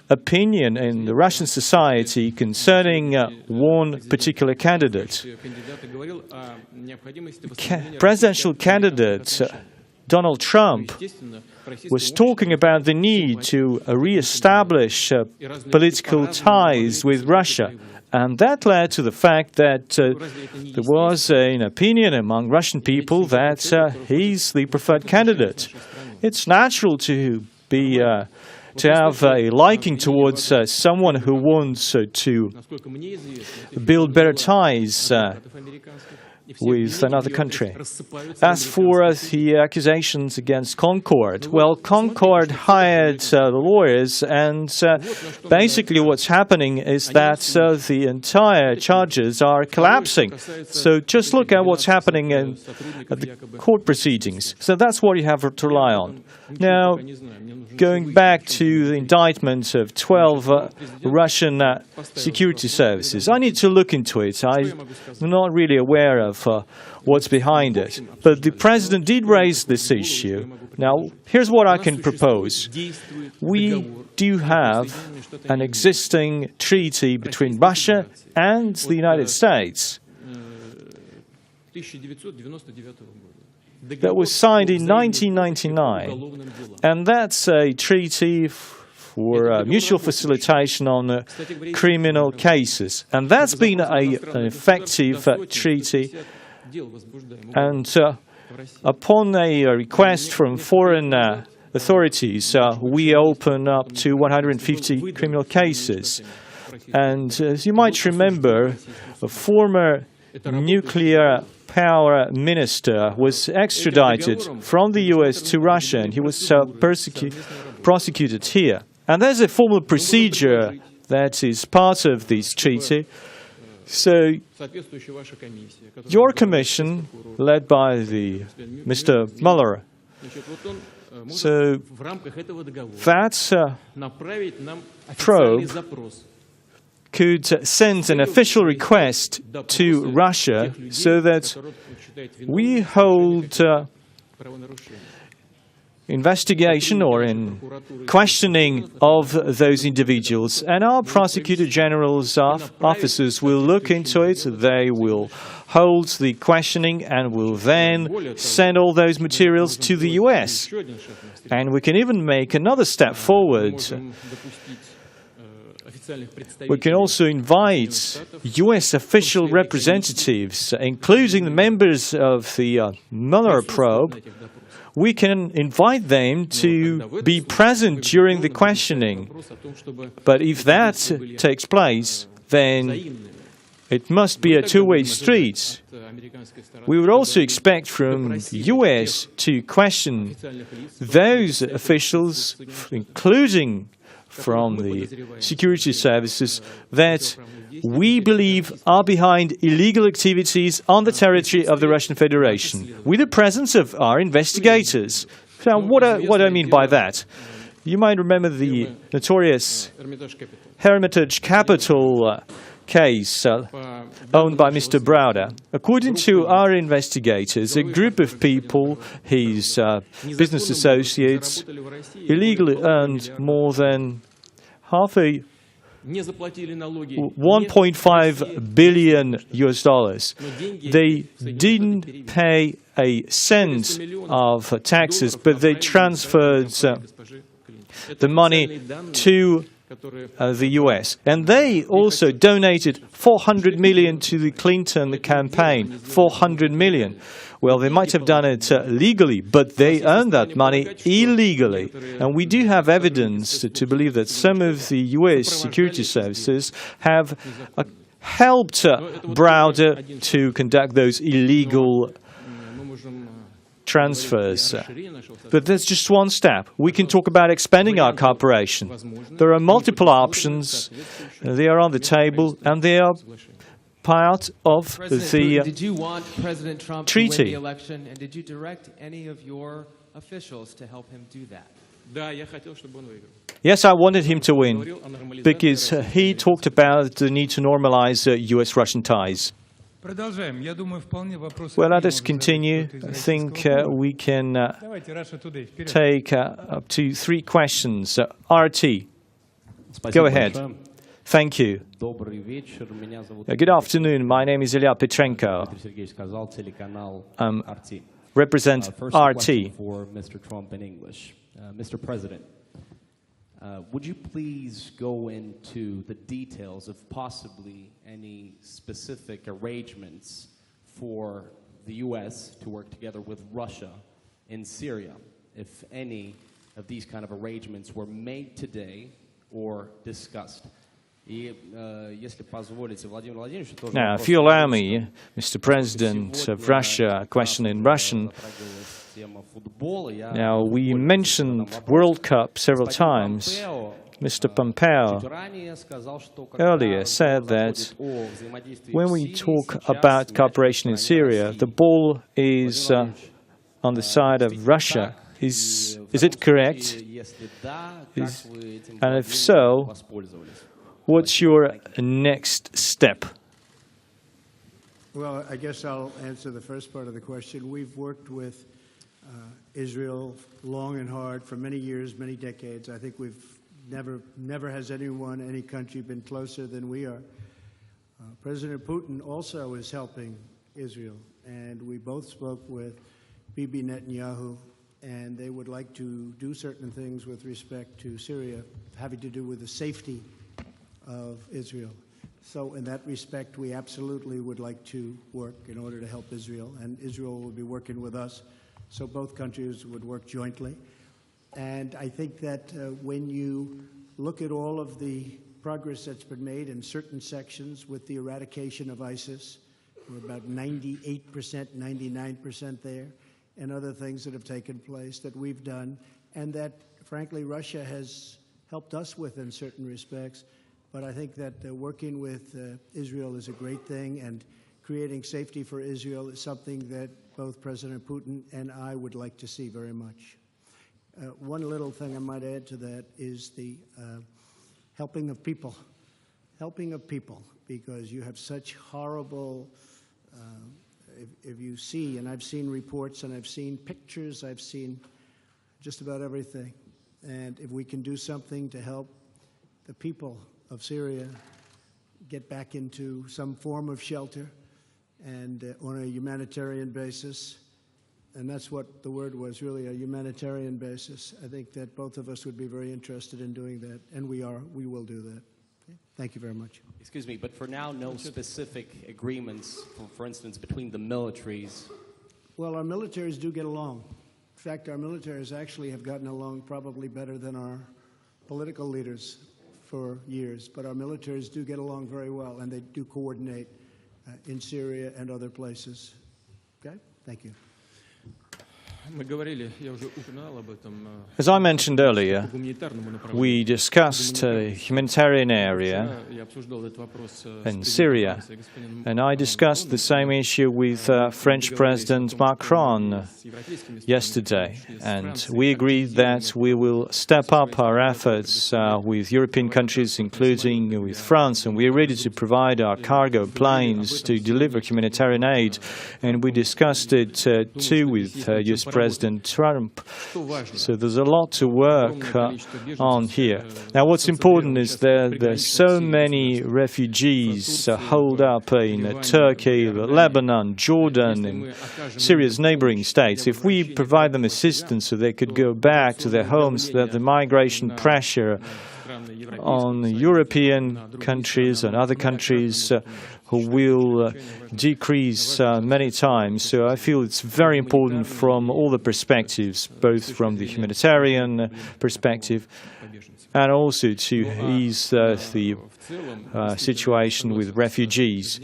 opinion in the Russian society concerning one particular candidate. Presidential candidate Donald Trump was talking about the need to re-establish political ties with Russia. And that led to the fact that there was an opinion among Russian people that he's the preferred candidate. It's natural to have a liking towards someone who wants to build better ties with another country. As for the accusations against Concord, well, Concord hired the lawyers, and basically what's happening is that the entire charges are collapsing. So just look at what's happening at the court proceedings. So that's what you have to rely on. Now, going back to the indictment of 12 Russian security services, I need to look into it. I'm not really aware of what's behind it. But the President did raise this issue. Now, here's what I can propose. We do have an existing treaty between Russia and the United States that was signed in 1999, and that's a treaty for mutual facilitation on criminal cases. And that's been an effective treaty. And upon a request from foreign authorities. We open up to 150 criminal cases. And as you might remember, a former nuclear power minister was extradited from the US to Russia, and he was prosecuted here. And there's a formal procedure that is part of this treaty. So your commission, led by Mr. Mueller, so that probe could send an official request to Russia so that we hold investigation or in questioning of those individuals, and our prosecutor general's officers will look into it. They will hold the questioning and will then send all those materials to the US. And we can even make another step forward. We can also invite US official representatives, including the members of the Mueller probe. We can invite them to be present during the questioning. But if that takes place, then it must be a two-way street. We would also expect from the US to question those officials, including from the security services, that we believe are behind illegal activities on the territory of the Russian Federation, with the presence of our investigators. Now, what do I mean by that? You might remember the notorious Hermitage Capital case owned by Mr. Browder. According to our investigators, a group of people, his business associates, illegally earned more than $1.5 billion US. They didn't pay a cent of taxes, but they transferred the money to the US. And they also donated $400 million to the Clinton campaign. $400 million. Well, they might have done it legally, but they earned that money illegally. And we do have evidence to believe that some of the US security services have helped Browder to conduct those illegal transfers. But that's just one step. We can talk about expanding our cooperation. There are multiple options. They are on the table, and they are part of the did you want President Trump treaty. To win the election, and did you direct any of your officials to help him do that? Yes, I wanted him to win, because he talked about the need to normalize US-Russian ties. Well, let us continue. I think we can take up to 3 questions. RT, go ahead. Thank you. Good afternoon. My name is Ilya Petrenko. Represent RT. For Mr. Trump in English. Mr. President, would you please go into the details of possibly any specific arrangements for the U.S. to work together with Russia in Syria, if any of these kind of arrangements were made today or discussed? Now, if you allow me, Mr. President of Russia, a question in Russian. Now, we mentioned World Cup several times. Mr. Pompeo earlier said that when we talk about cooperation in Syria, the ball is on the side of Russia. Is it correct? And if so, what's your next step? Well, I guess I'll answer the first part of the question. We've worked with Israel long and hard for many years, many decades. I think we've never has any country been closer than we are. President Putin also is helping Israel, and we both spoke with Bibi Netanyahu, and they would like to do certain things with respect to Syria, having to do with the safety of Israel. So in that respect, we absolutely would like to work in order to help Israel, and Israel will be working with us, so both countries would work jointly. And I think that when you look at all of the progress that's been made in certain sections with the eradication of ISIS, we're about 98%, 99% there, and other things that have taken place that we've done, and that, frankly, Russia has helped us with in certain respects. But I think that working with Israel is a great thing, and creating safety for Israel is something that both President Putin and I would like to see very much. One little thing I might add to that is the helping of people, because you have such horrible, if you see, and I've seen reports and I've seen pictures, I've seen just about everything. And if we can do something to help the people of Syria get back into some form of shelter and on a humanitarian basis, and that's what the word was, really, a humanitarian basis. I think that both of us would be very interested in doing that, and we will do that. Okay? Thank you very much. Excuse me, but for now, no specific agreements, for instance, between the militaries? Well, our militaries do get along. In fact, our militaries actually have gotten along probably better than our political leaders for years, but our militaries do get along very well, and they do coordinate in Syria and other places. Okay? Thank you. As I mentioned earlier, we discussed a humanitarian area in Syria, and I discussed the same issue with French President Macron yesterday, and we agreed that we will step up our efforts with European countries, including with France, and we are ready to provide our cargo planes to deliver humanitarian aid, and we discussed it too with US President Trump. So there's a lot to work on here. Now, what's important is that there's so many refugees holed up in Turkey, Lebanon, Jordan, and Syria's neighboring states. If we provide them assistance so they could go back to their homes, that the migration pressure on European countries and other countries will decrease many times. So I feel it's very important from all the perspectives, both from the humanitarian perspective and also to ease the situation with refugees.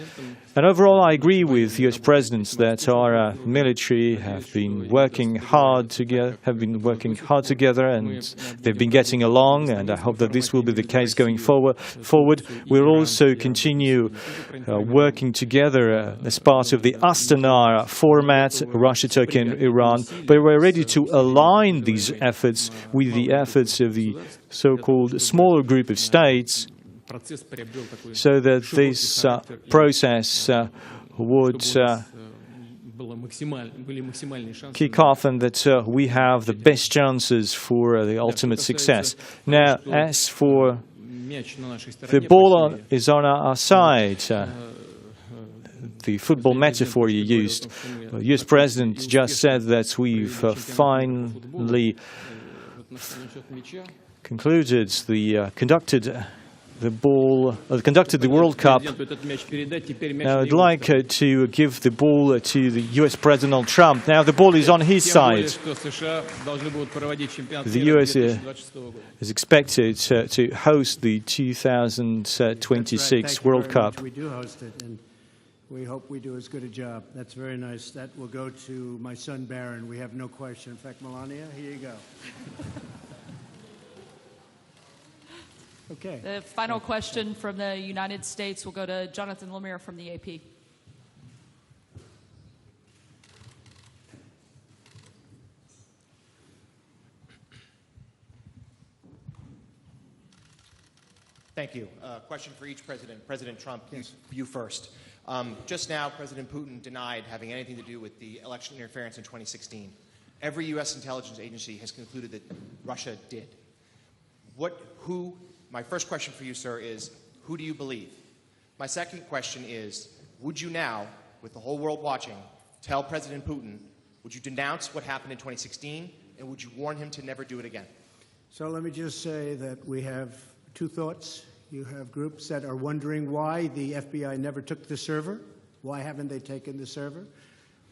And overall, I agree with US presidents that our military have been working hard together, and they've been getting along, and I hope that this will be the case going forward. We'll also continue working together as part of the Astana format, Russia, Turkey and Iran, but we're ready to align these efforts with the efforts of the so-called smaller group of states, so that this process would kick off and that we have the best chances for the ultimate success. Now, as for the ball is on our side, the football metaphor you used, the US President just said that we've finally conducted the World Cup. Now I'd like to give the ball to the US President Trump. Now the ball is on his side. The US is expected to host the 2026 World Cup. We do host it, and we hope we do as good a job. That's very nice. That will go to my son Barron. We have no question. In fact, Melania, here you go. Okay. The final question from the United States will go to Jonathan Lemire from the AP. Thank you. Question for each president. President Trump, yes. You first. Just now, President Putin denied having anything to do with the election interference in 2016. Every U.S. intelligence agency has concluded that Russia did. My first question for you, sir, is who do you believe? My second question is, would you now, with the whole world watching, tell President Putin, would you denounce what happened in 2016, and would you warn him to never do it again? So let me just say that we have two thoughts. You have groups that are wondering why the FBI never took the server. Why haven't they taken the server?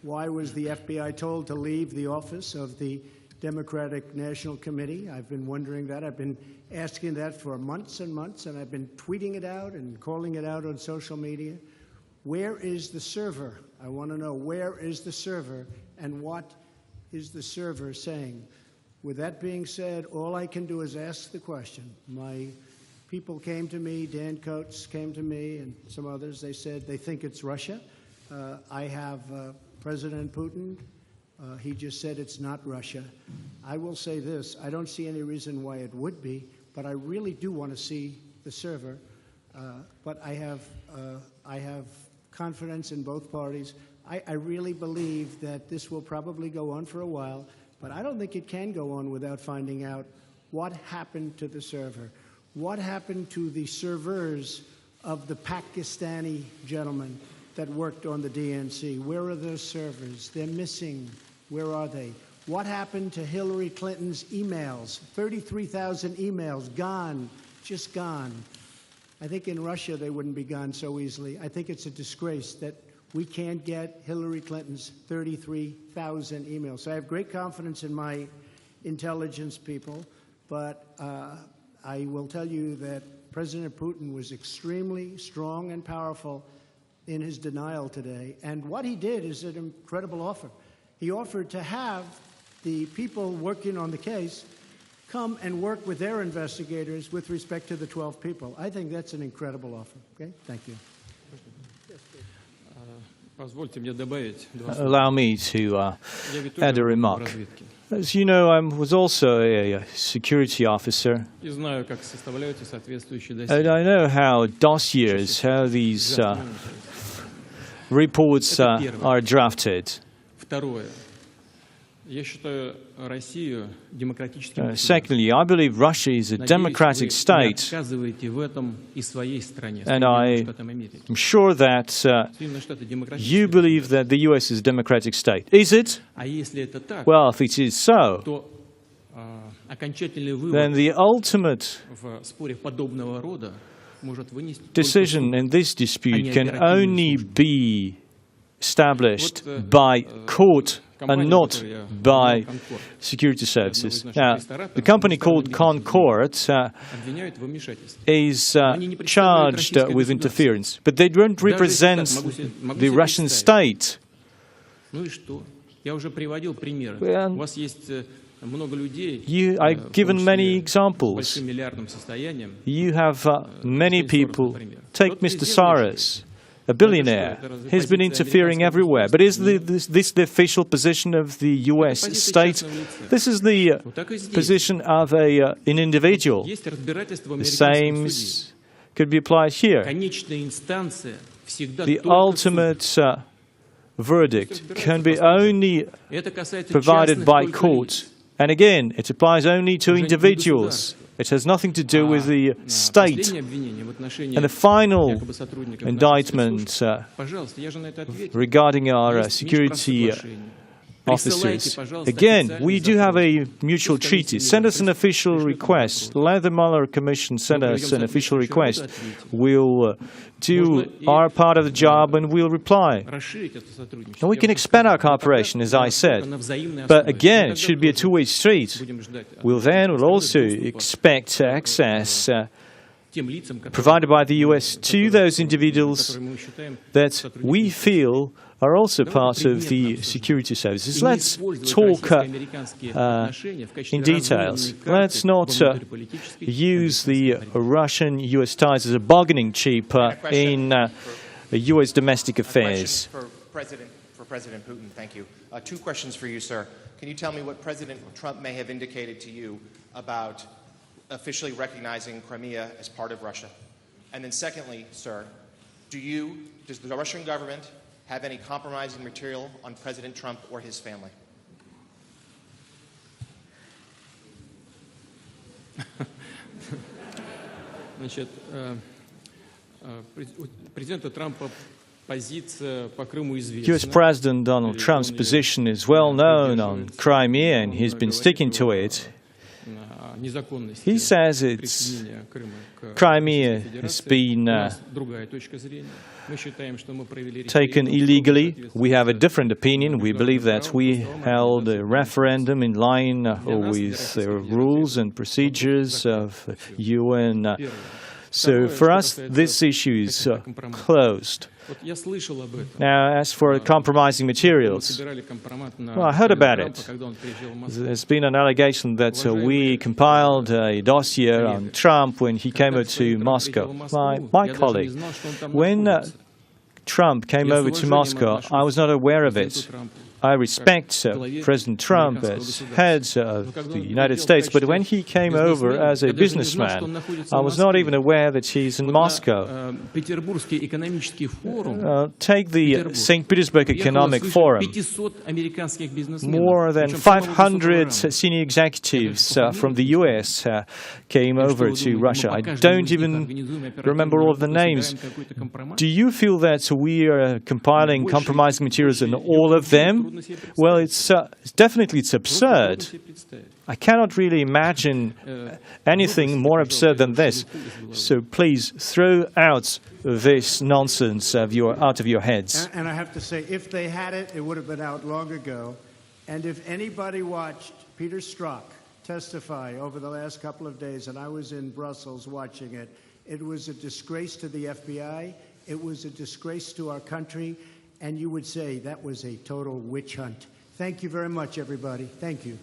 Why was the FBI told to leave the office of the Democratic National Committee. I've been wondering that. I've been asking that for months and months, and I've been tweeting it out and calling it out on social media. Where is the server? I want to know, where is the server, and what is the server saying? With that being said, all I can do is ask the question. My people came to me, Dan Coates came to me, and some others. They said they think it's Russia. I have President Putin. He just said it's not Russia. I will say this. I don't see any reason why it would be, but I really do want to see the server. But I have confidence in both parties. I really believe that this will probably go on for a while, but I don't think it can go on without finding out what happened to the server. What happened to the servers of the Pakistani gentlemen that worked on the DNC? Where are those servers? They're missing. Where are they? What happened to Hillary Clinton's emails? 33,000 emails, gone, just gone. I think in Russia they wouldn't be gone so easily. I think it's a disgrace that we can't get Hillary Clinton's 33,000 emails. So I have great confidence in my intelligence people, but I will tell you that President Putin was extremely strong and powerful in his denial today. And what he did is an incredible offer. He offered to have the people working on the case come and work with their investigators with respect to the 12 people. I think that's an incredible offer. Okay? Thank you. Allow me to add a remark. As you know, I was also a security officer, and I know how dossiers, how these reports are drafted. Secondly, I believe Russia is a democratic state, and I am sure that you believe that the US is a democratic state. Is it? Well, if it is so, then the ultimate decision in this dispute can only be established by court and not by security services. Now, the company called Concord is charged with interference, but they don't represent the Russian state. I've given many examples. You have many people. Take Mr. Soros, a billionaire. He's been interfering everywhere. But is this the official position of the US state? This is the position of an individual. The same could be applied here. The ultimate verdict can be only provided by court. And again, it applies only to individuals. It has nothing to do with the state. And the final indictment regarding our security officers. Again, we do have a mutual treaty. Send us an official request. Let the Mueller Commission send us an official request. We'll do our part of the job and we'll reply. And we can expand our cooperation, as I said. But again, it should be a two-way street. We'll also expect access provided by the US to those individuals that we feel are also part of the security services. Let's talk in details. Let's not use the Russian-US ties as a bargaining chip in US domestic affairs. For President Putin, thank you. Two questions for you, sir. Can you tell me what President Trump may have indicated to you about officially recognizing Crimea as part of Russia? And then secondly, sir, does the Russian government have any compromising material on President Trump or his family? US President Donald Trump's position is well known on Crimea, and he's been sticking to it. He says it's Crimea has been taken illegally. We have a different opinion. We believe that we held a referendum in line with the rules and procedures of UN. So for us, this issue is closed. Now, as for compromising materials, well, I heard about it. There's been an allegation that we compiled a dossier on Trump when he came over to Moscow. My colleague, when Trump came over to Moscow, I was not aware of it. I respect President Trump as head of the United States, but when he came over as a businessman, I was not even aware that he's in Moscow. Take the St. Petersburg Economic Forum. More than 500 senior executives from the US came over to Russia. I don't even remember all of the names. Do you feel that we are compiling compromising materials in all of them? Well, it's absurd. I cannot really imagine anything more absurd than this. So please throw out this nonsense out of your heads. And I have to say, if they had it, it would have been out long ago. And if anybody watched Peter Strzok testify over the last couple of days, and I was in Brussels watching it, it was a disgrace to the FBI. It was a disgrace to our country. And you would say that was a total witch hunt. Thank you very much, everybody. Thank you.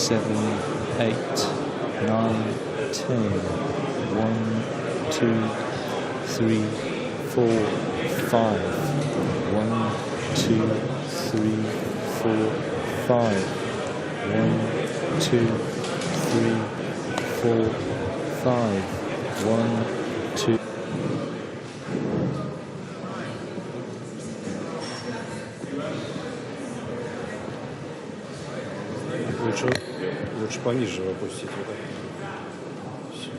7, 8, 9, 10. 1, 2, 3, 4, 5. 1, 2, 3, 4, 5. 1, 2, 3, 4, 5. 1, 2. Лучше пониже опустить. Вот так. Всё.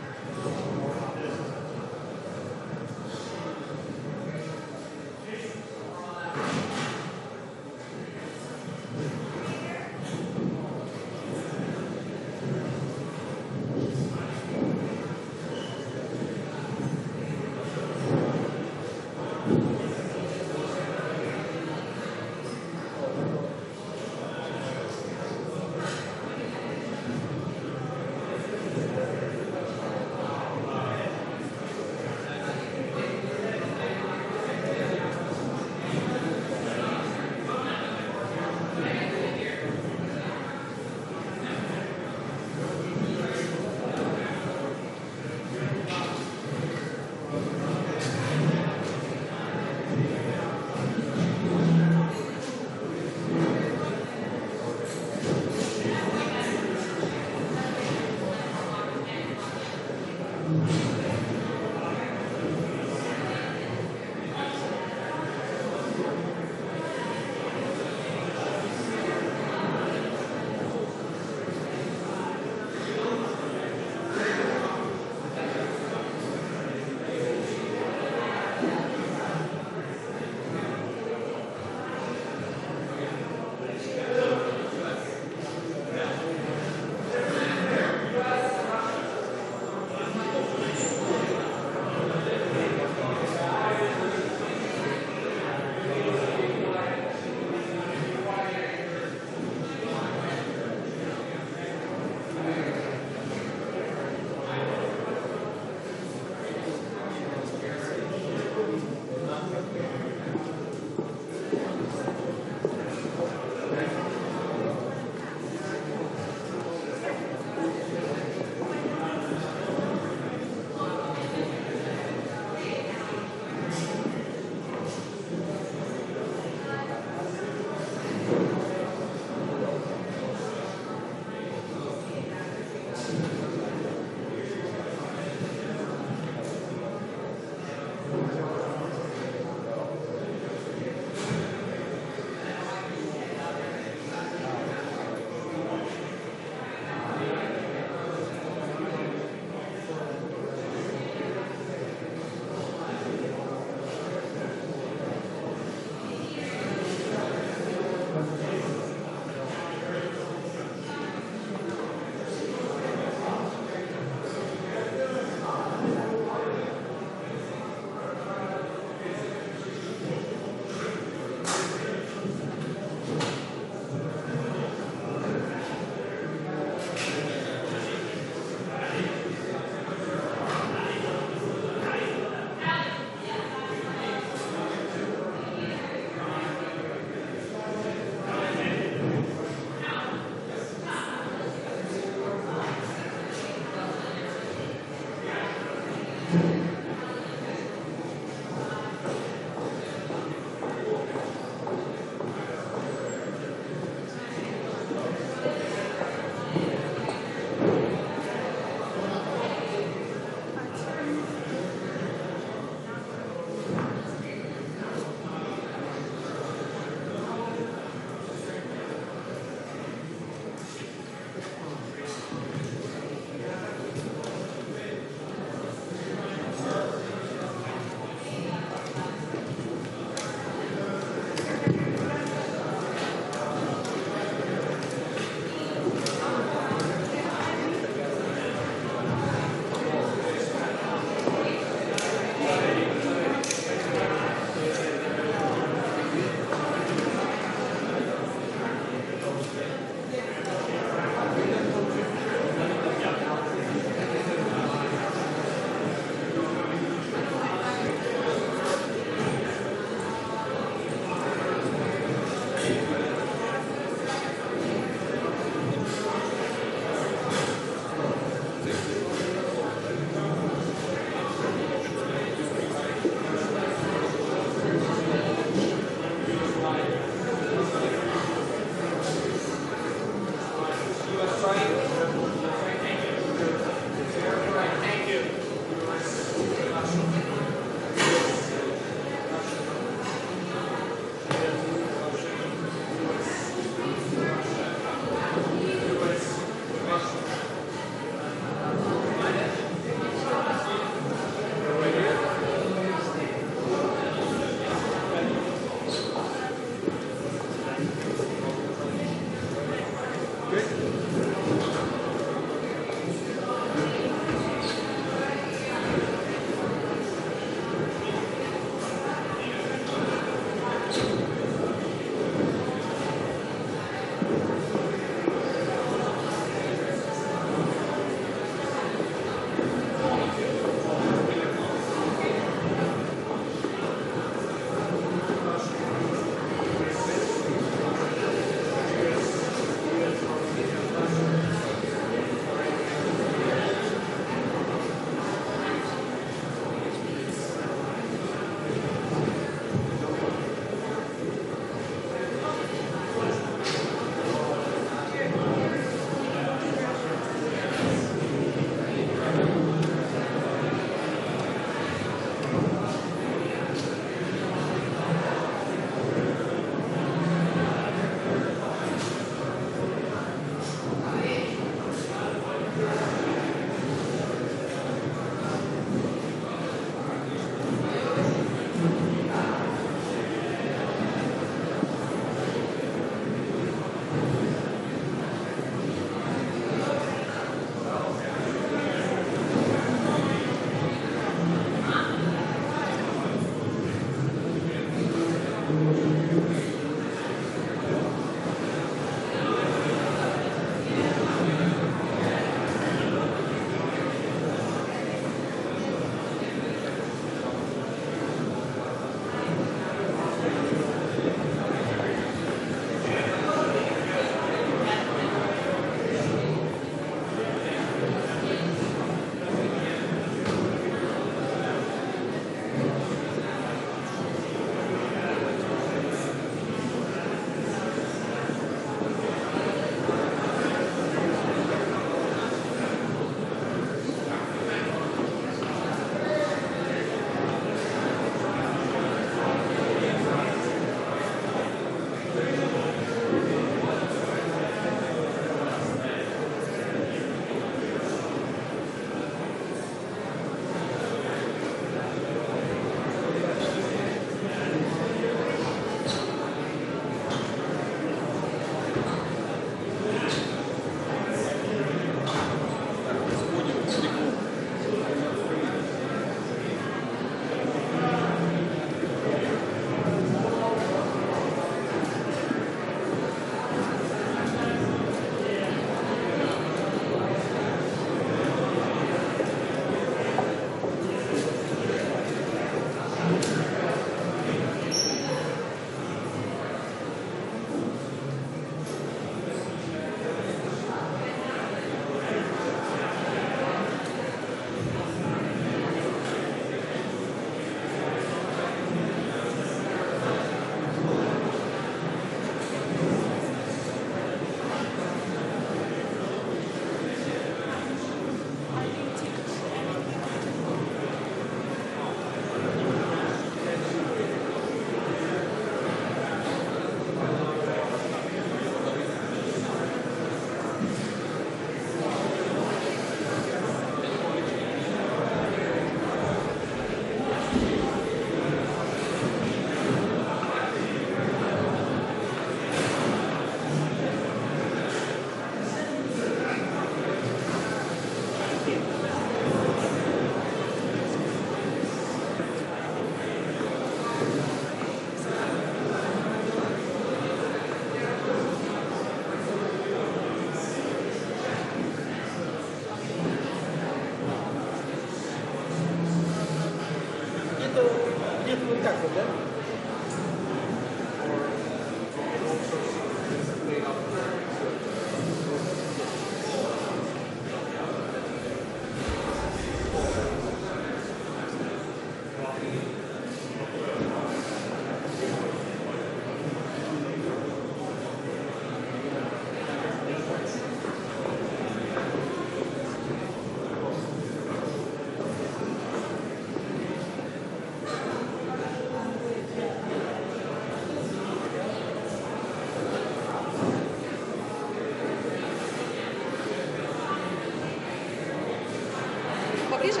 Поближе?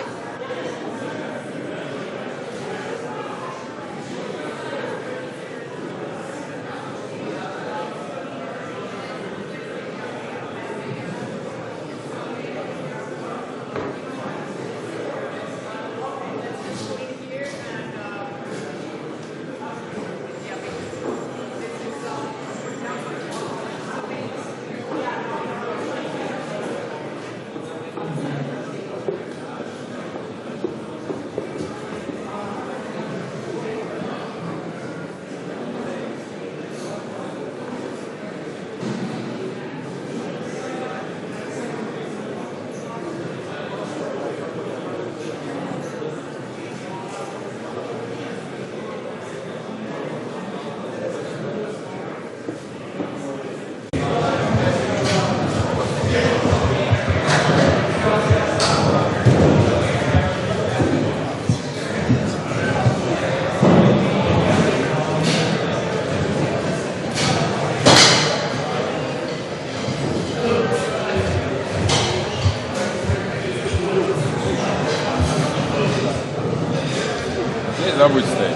Забудь стоять.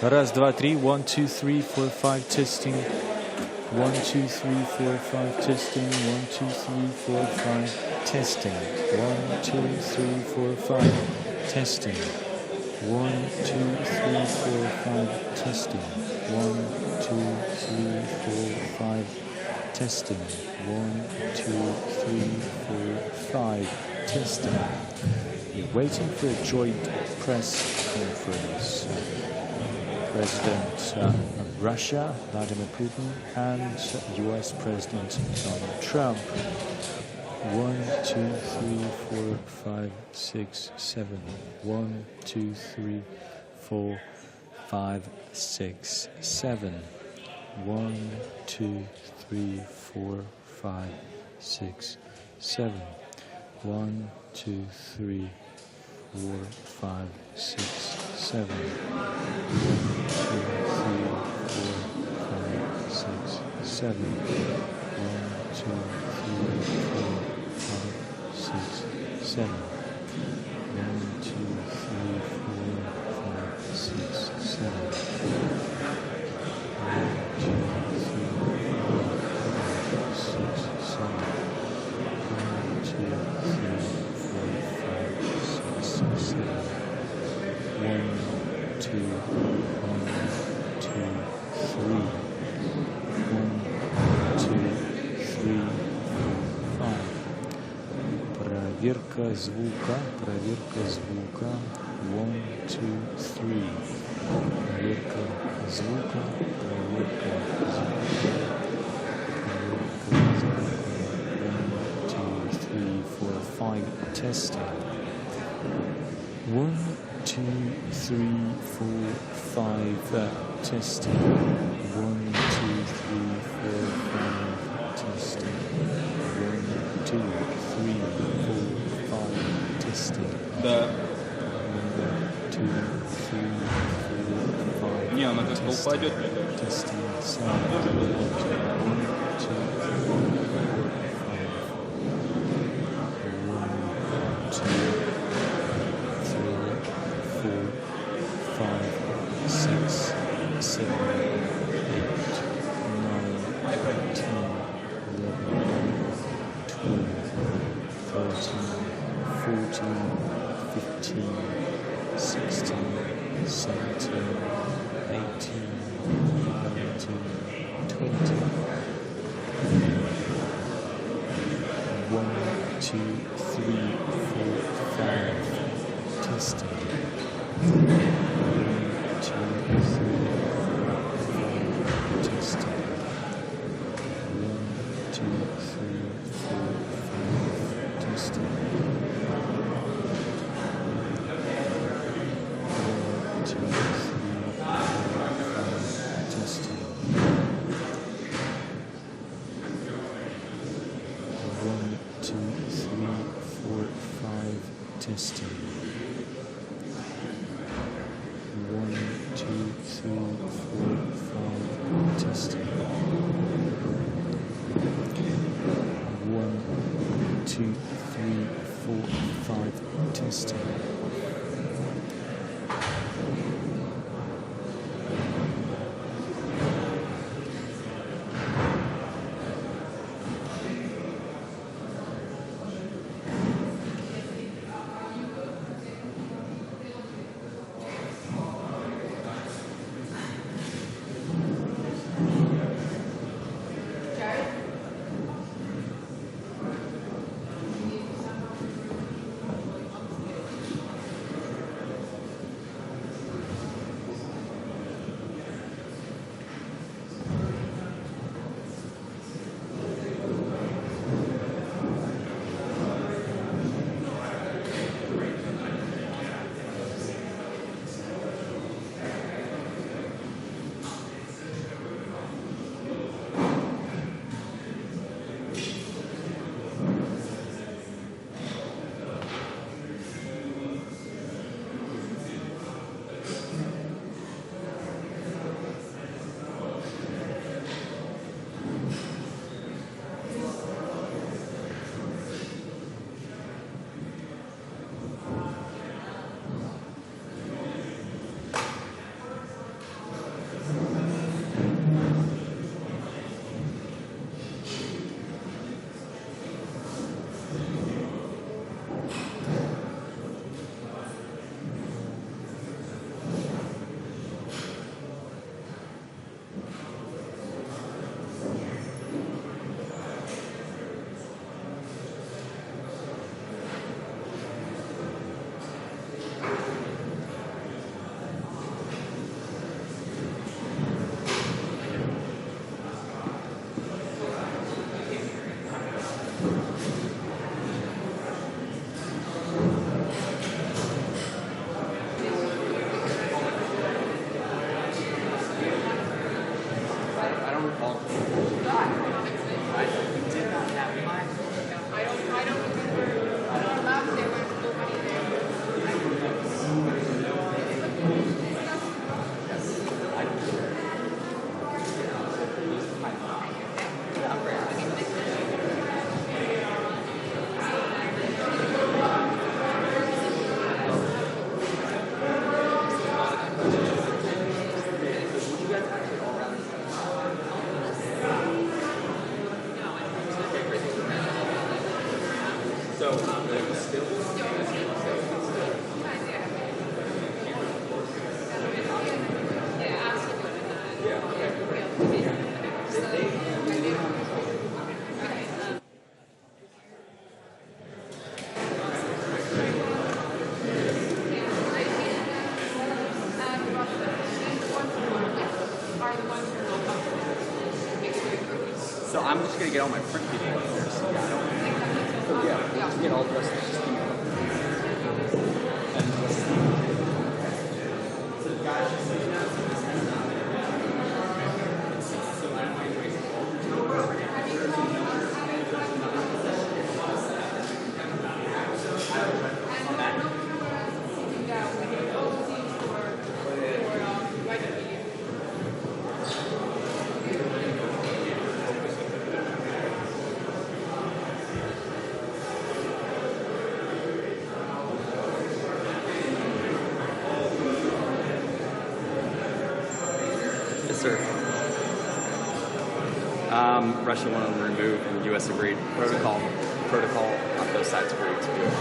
Раз, два, три. 1, 2, 3, 4, 5. Testing. 1, 2, 3, 4, 5. Testing. 1, 2, 3, 4, 5. Testing. 1, 2, 3, 4, 5. Testing. 1, 2, 3, 4, 5. Testing. 1, 2, 3, 4, 5. Testing. 1, 2, 3, 4, 5. Testing. You're waiting for a joint press conference. President of Russia, Vladimir Putin, and US President Donald Trump. 1, 2, 3, 4, 5, 6, 7. 1, 2, 3, 4, 5, 6, 7. 1, 2, 3, 4, 5, 6, 7. 1, 2, 3, 4, 5, 6, 7. 1, 2, 3, 4, 5, 6, 7. 1, 2, 3, 4, 5, 6, 7. 1, 2, 3, 4, 5, 6, 7. 1, 2, 3, 4, 5, 6, 7. 1, 2, 3, 4, 5, 6, 7. 1, 2, 1, 2, 3. 1, 2, 3, 4, 5. Проверка звука, проверка звука. 1, 2, 3. Проверка звука, проверка звука. Проверка звука. 1, 2, 3, 4, 5. Testing. 1, 2, 3, 4, 5. Testing. 1, 2, 3, 4, 5. Testing. 1, 2, 3, 4, 5. Testing. Да. 1, 2, 3, 4, 5. Не, она как-то упадет, мне кажется. Testing. Sound. 1, 2, 3, 4, 5. 1, 2, 3, 4, 5, 6, 7. So I'm just going to get all my print people in there. So yeah, I don't think. So yeah, just get all dressed up. Just email them. And so the guys just say that. Russia wanted to remove, and the U.S. agreed. Protocol on both sides agreed to do it.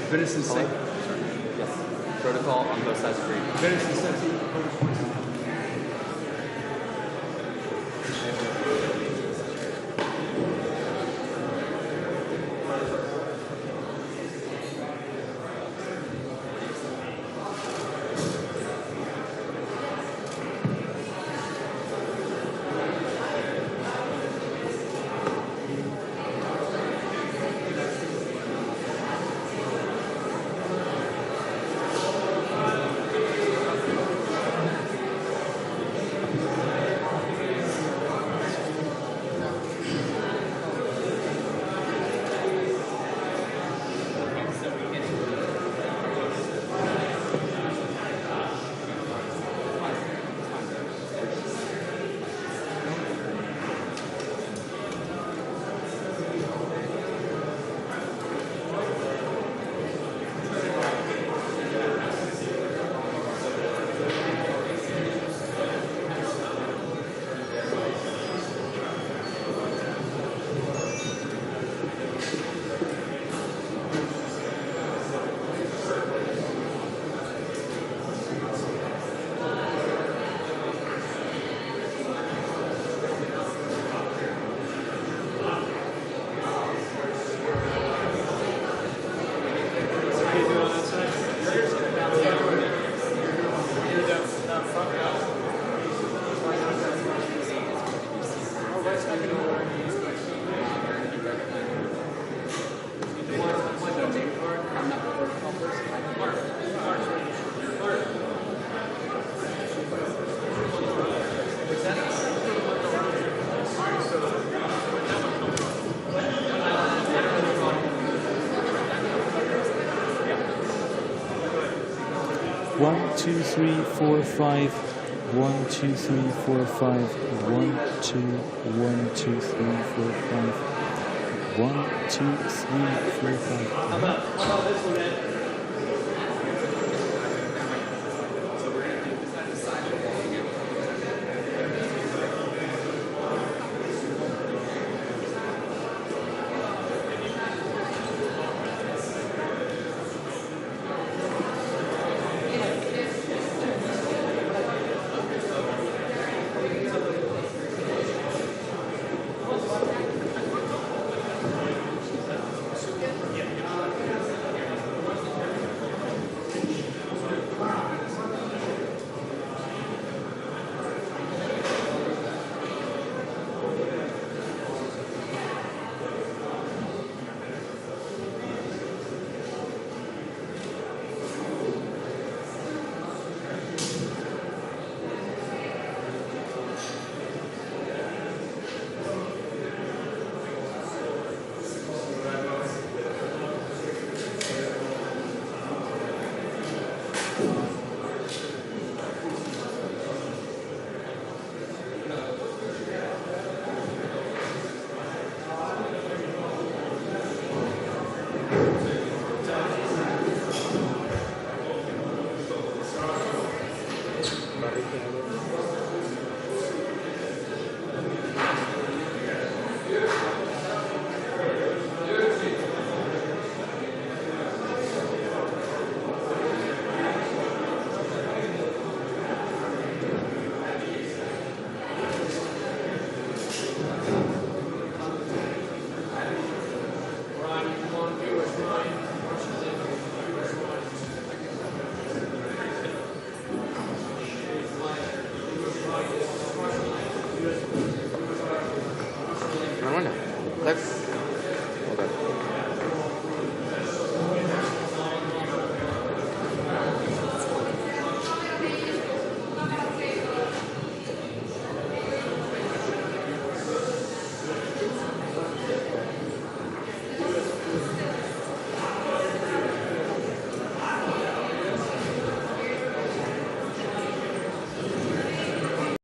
Venison State. Yes. Protocol on both sides agreed. Venison State. 1, 2, 3, 4, 5. 1, 2, 3, 4, 5. 1, 2, 1, 2, 3, 4, 5. 1, 2, 3, 4, 5. How about this one, Ed?